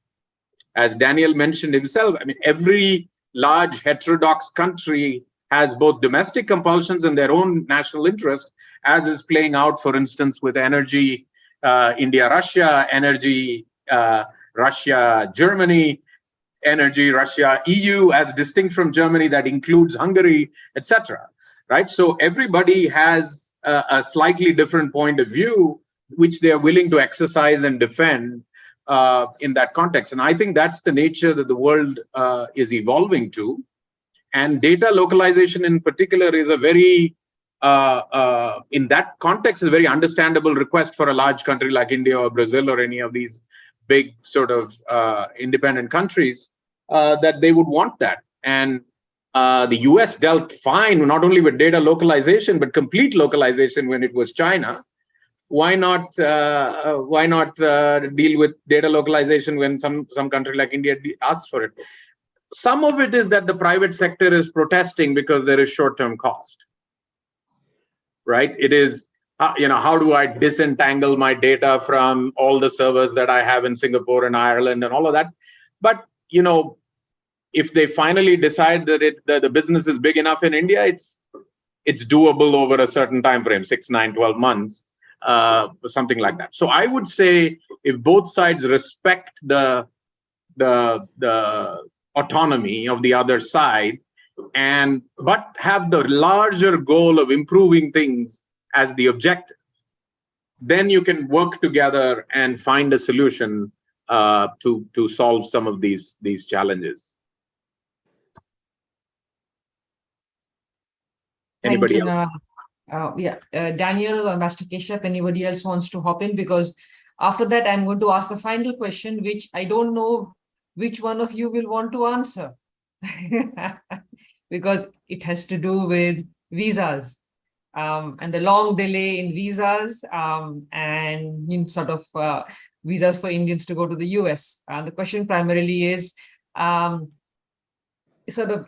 S4: As Daniel mentioned himself, every large heterodox country has both domestic compulsions and their own national interest, as is playing out, for instance, with energy, India-Russia, energy, Russia-Germany, energy, Russia-EU, as distinct from Germany, that includes Hungary, etc. Right? So everybody has a slightly different point of view, which they are willing to exercise and defend in that context. And I think that's the nature that the world is evolving to. And data localization in particular is a very, in that context, is a very understandable request for a large country like India or Brazil or any of these big sort of independent countries, that they would want that. And the US dealt fine, not only with data localization, but complete localization when it was China. why not deal with data localization when some country like India asks for it? Some of it is that the private sector is protesting because there is short-term cost, right? It is, how do I disentangle my data from all the servers that I have in Singapore and Ireland and all of that? But, if they finally decide that the business is big enough in India, it's doable over a certain time frame, 6, 9, 12 months, something like that. So I would say if both sides respect the autonomy of the other side, but have the larger goal of improving things as the objective, then you can work together and find a solution to solve some of these challenges. Anybody else?
S1: Daniel or Master Keshav, anybody else wants to hop in? Because after that, I'm going to ask the final question, which I don't know which one of you will want to answer. Because it has to do with visas and the long delay in visas and sort of visas for Indians to go to the US. The question primarily is,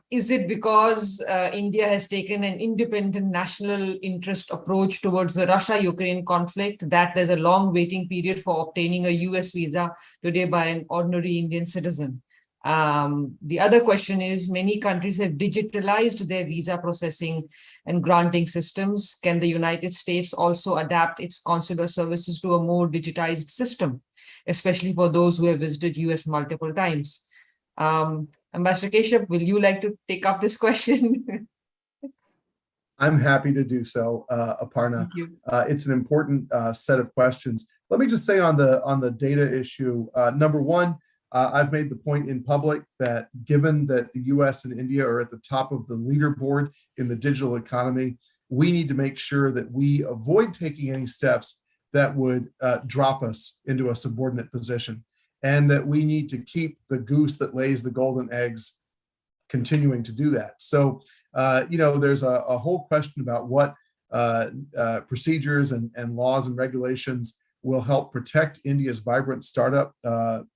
S1: is it because India has taken an independent national interest approach towards the Russia-Ukraine conflict that there's a long waiting period for obtaining a US visa today by an ordinary Indian citizen? The other question is, many countries have digitalized their visa processing and granting systems. Can the United States also adapt its consular services to a more digitized system, especially for those who have visited US multiple times? Ambassador Keshav, will you like to take up this question?
S3: I'm happy to do so, Aparna.
S1: Thank you.
S3: It's an important set of questions. Let me just say on the data issue, number one, I've made the point in public that given that the US and India are at the top of the leaderboard in the digital economy, we need to make sure that we avoid taking any steps that would drop us into a subordinate position, and that we need to keep the goose that lays the golden eggs continuing to do that. So, there's a whole question about what procedures and laws and regulations will help protect India's vibrant startup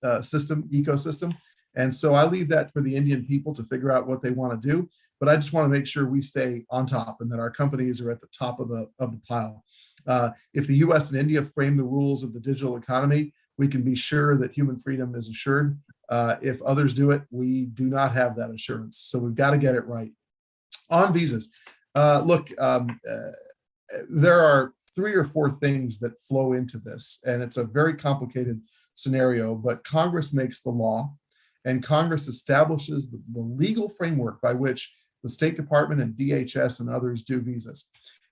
S3: ecosystem. And so I leave that for the Indian people to figure out what they want to do. But I just want to make sure we stay on top and that our companies are at the top of the pile. If the US and India frame the rules of the digital economy, we can be sure that human freedom is assured. If others do it, we do not have that assurance. So we've got to get it right. On visas, there are 3 or 4 things that flow into this, and it's a very complicated scenario, but Congress makes the law, and Congress establishes the legal framework by which the State Department and DHS and others do visas.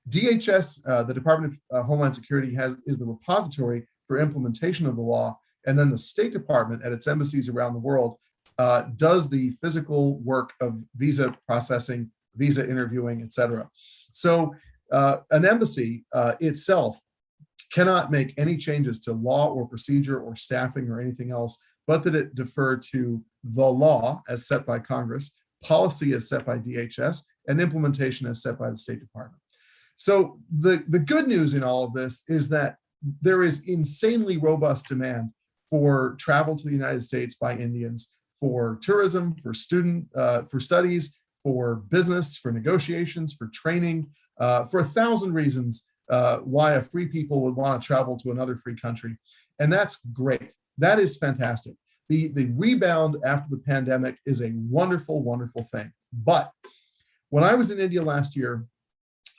S3: DHS, the Department of Homeland Security, is the repository for implementation of the law, and then the State Department at its embassies around the world does the physical work of visa processing, visa interviewing, etc. So an embassy itself cannot make any changes to law or procedure or staffing or anything else, but that it defer to the law as set by Congress, policy as set by DHS, and implementation as set by the State Department. So the good news in all of this is that there is insanely robust demand for travel to the United States by Indians, for tourism, for studies, for business, for negotiations, for training, for 1,000 reasons why a free people would want to travel to another free country. And that's great. That is fantastic. The rebound after the pandemic is a wonderful, wonderful thing. But when I was in India last year,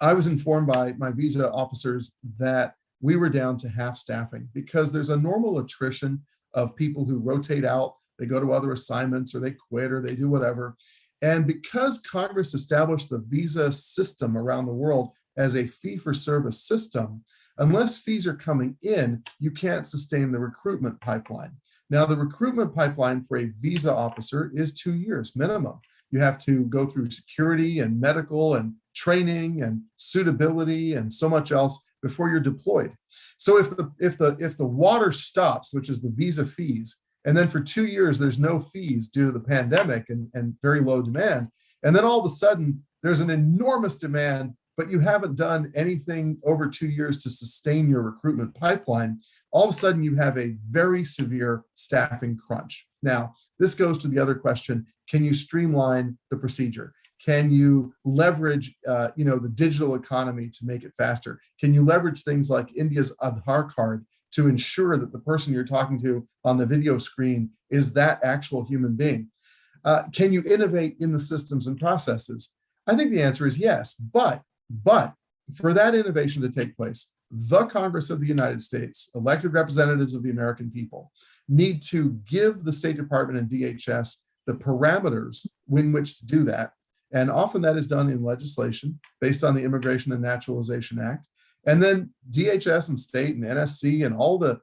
S3: I was informed by my visa officers that we were down to half staffing because there's a normal attrition of people who rotate out, they go to other assignments or they quit or they do whatever. And because Congress established the visa system around the world as a fee-for-service system, unless fees are coming in, you can't sustain the recruitment pipeline. Now, the recruitment pipeline for a visa officer is 2 years minimum. You have to go through security and medical and training and suitability and so much else before you're deployed. So if the water stops, which is the visa fees, and then for 2 years there's no fees due to the pandemic and very low demand, and then all of a sudden there's an enormous demand but you haven't done anything over 2 years to sustain your recruitment pipeline, all of a sudden you have a very severe staffing crunch. Now, this goes to the other question: can you streamline the procedure? Can you leverage, the digital economy to make it faster? Can you leverage things like India's Aadhaar card to ensure that the person you're talking to on the video screen is that actual human being? Can you innovate in the systems and processes? I think the answer is yes, but for that innovation to take place, the Congress of the United States, elected representatives of the American people, need to give the State Department and DHS the parameters in which to do that. And often that is done in legislation based on the Immigration and Naturalization Act. And then DHS and state and NSC and all the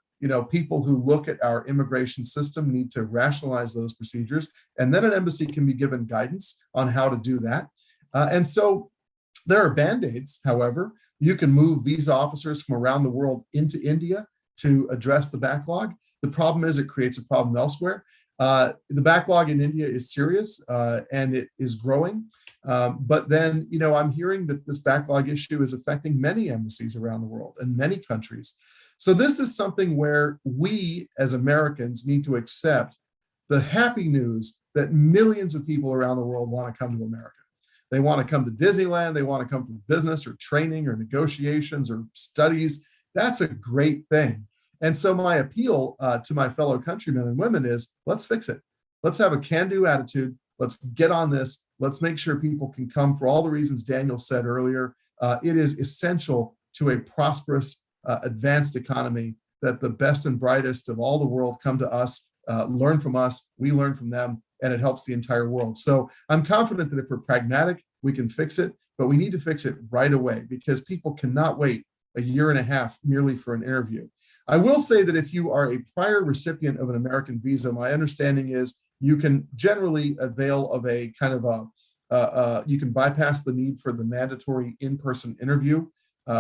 S3: people who look at our immigration system need to rationalize those procedures. And then an embassy can be given guidance on how to do that. And so there are band-aids, however. You can move visa officers from around the world into India to address the backlog. The problem is it creates a problem elsewhere. The backlog in India is serious and it is growing. But then, I'm hearing that this backlog issue is affecting many embassies around the world and many countries. So this is something where we as Americans need to accept the happy news that millions of people around the world want to come to America. They want to come to Disneyland. They want to come for business or training or negotiations or studies. That's a great thing. And so my appeal to my fellow countrymen and women is, let's fix it. Let's have a can-do attitude. Let's get on this. Let's make sure people can come for all the reasons Daniel said earlier. It is essential to a prosperous, advanced economy that the best and brightest of all the world come to us, learn from us, we learn from them, and it helps the entire world. So I'm confident that if we're pragmatic, we can fix it, but we need to fix it right away because people cannot wait a year and a half merely for an interview. I will say that if you are a prior recipient of an American visa, my understanding is you can generally avail of a kind of you can bypass the need for the mandatory in-person interview,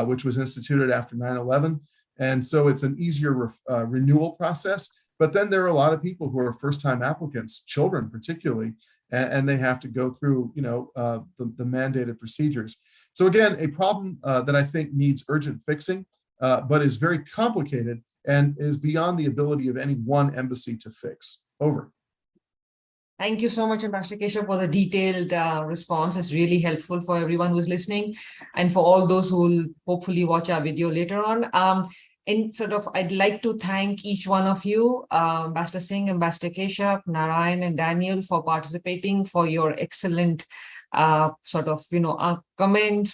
S3: which was instituted after 9/11. And so it's an easier renewal process. But then there are a lot of people who are first-time applicants, children particularly, and they have to go through, the mandated procedures. So again, a problem that I think needs urgent fixing, but is very complicated and is beyond the ability of any one embassy to fix. Over.
S1: Thank you so much, Ambassador Keshav, for the detailed response. It's really helpful for everyone who's listening and for all those who will hopefully watch our video later on. I'd like to thank each one of you, Ambassador Singh, Ambassador Keshav, Narayan, and Daniel, for participating, for your excellent comments,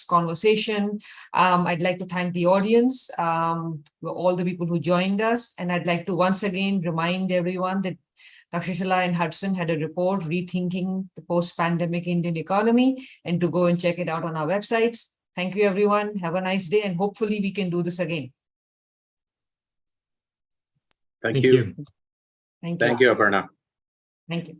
S1: conversation. I'd like to thank the audience, all the people who joined us. And I'd like to once again remind everyone that Takshashila and Hudson had a report, Rethinking the Post-Pandemic Indian Economy, and to go and check it out on our websites. Thank you, everyone. Have a nice day, and hopefully we can do this again.
S4: Thank you.
S1: Thank you.
S4: Thank you, Aparna.
S1: Thank you.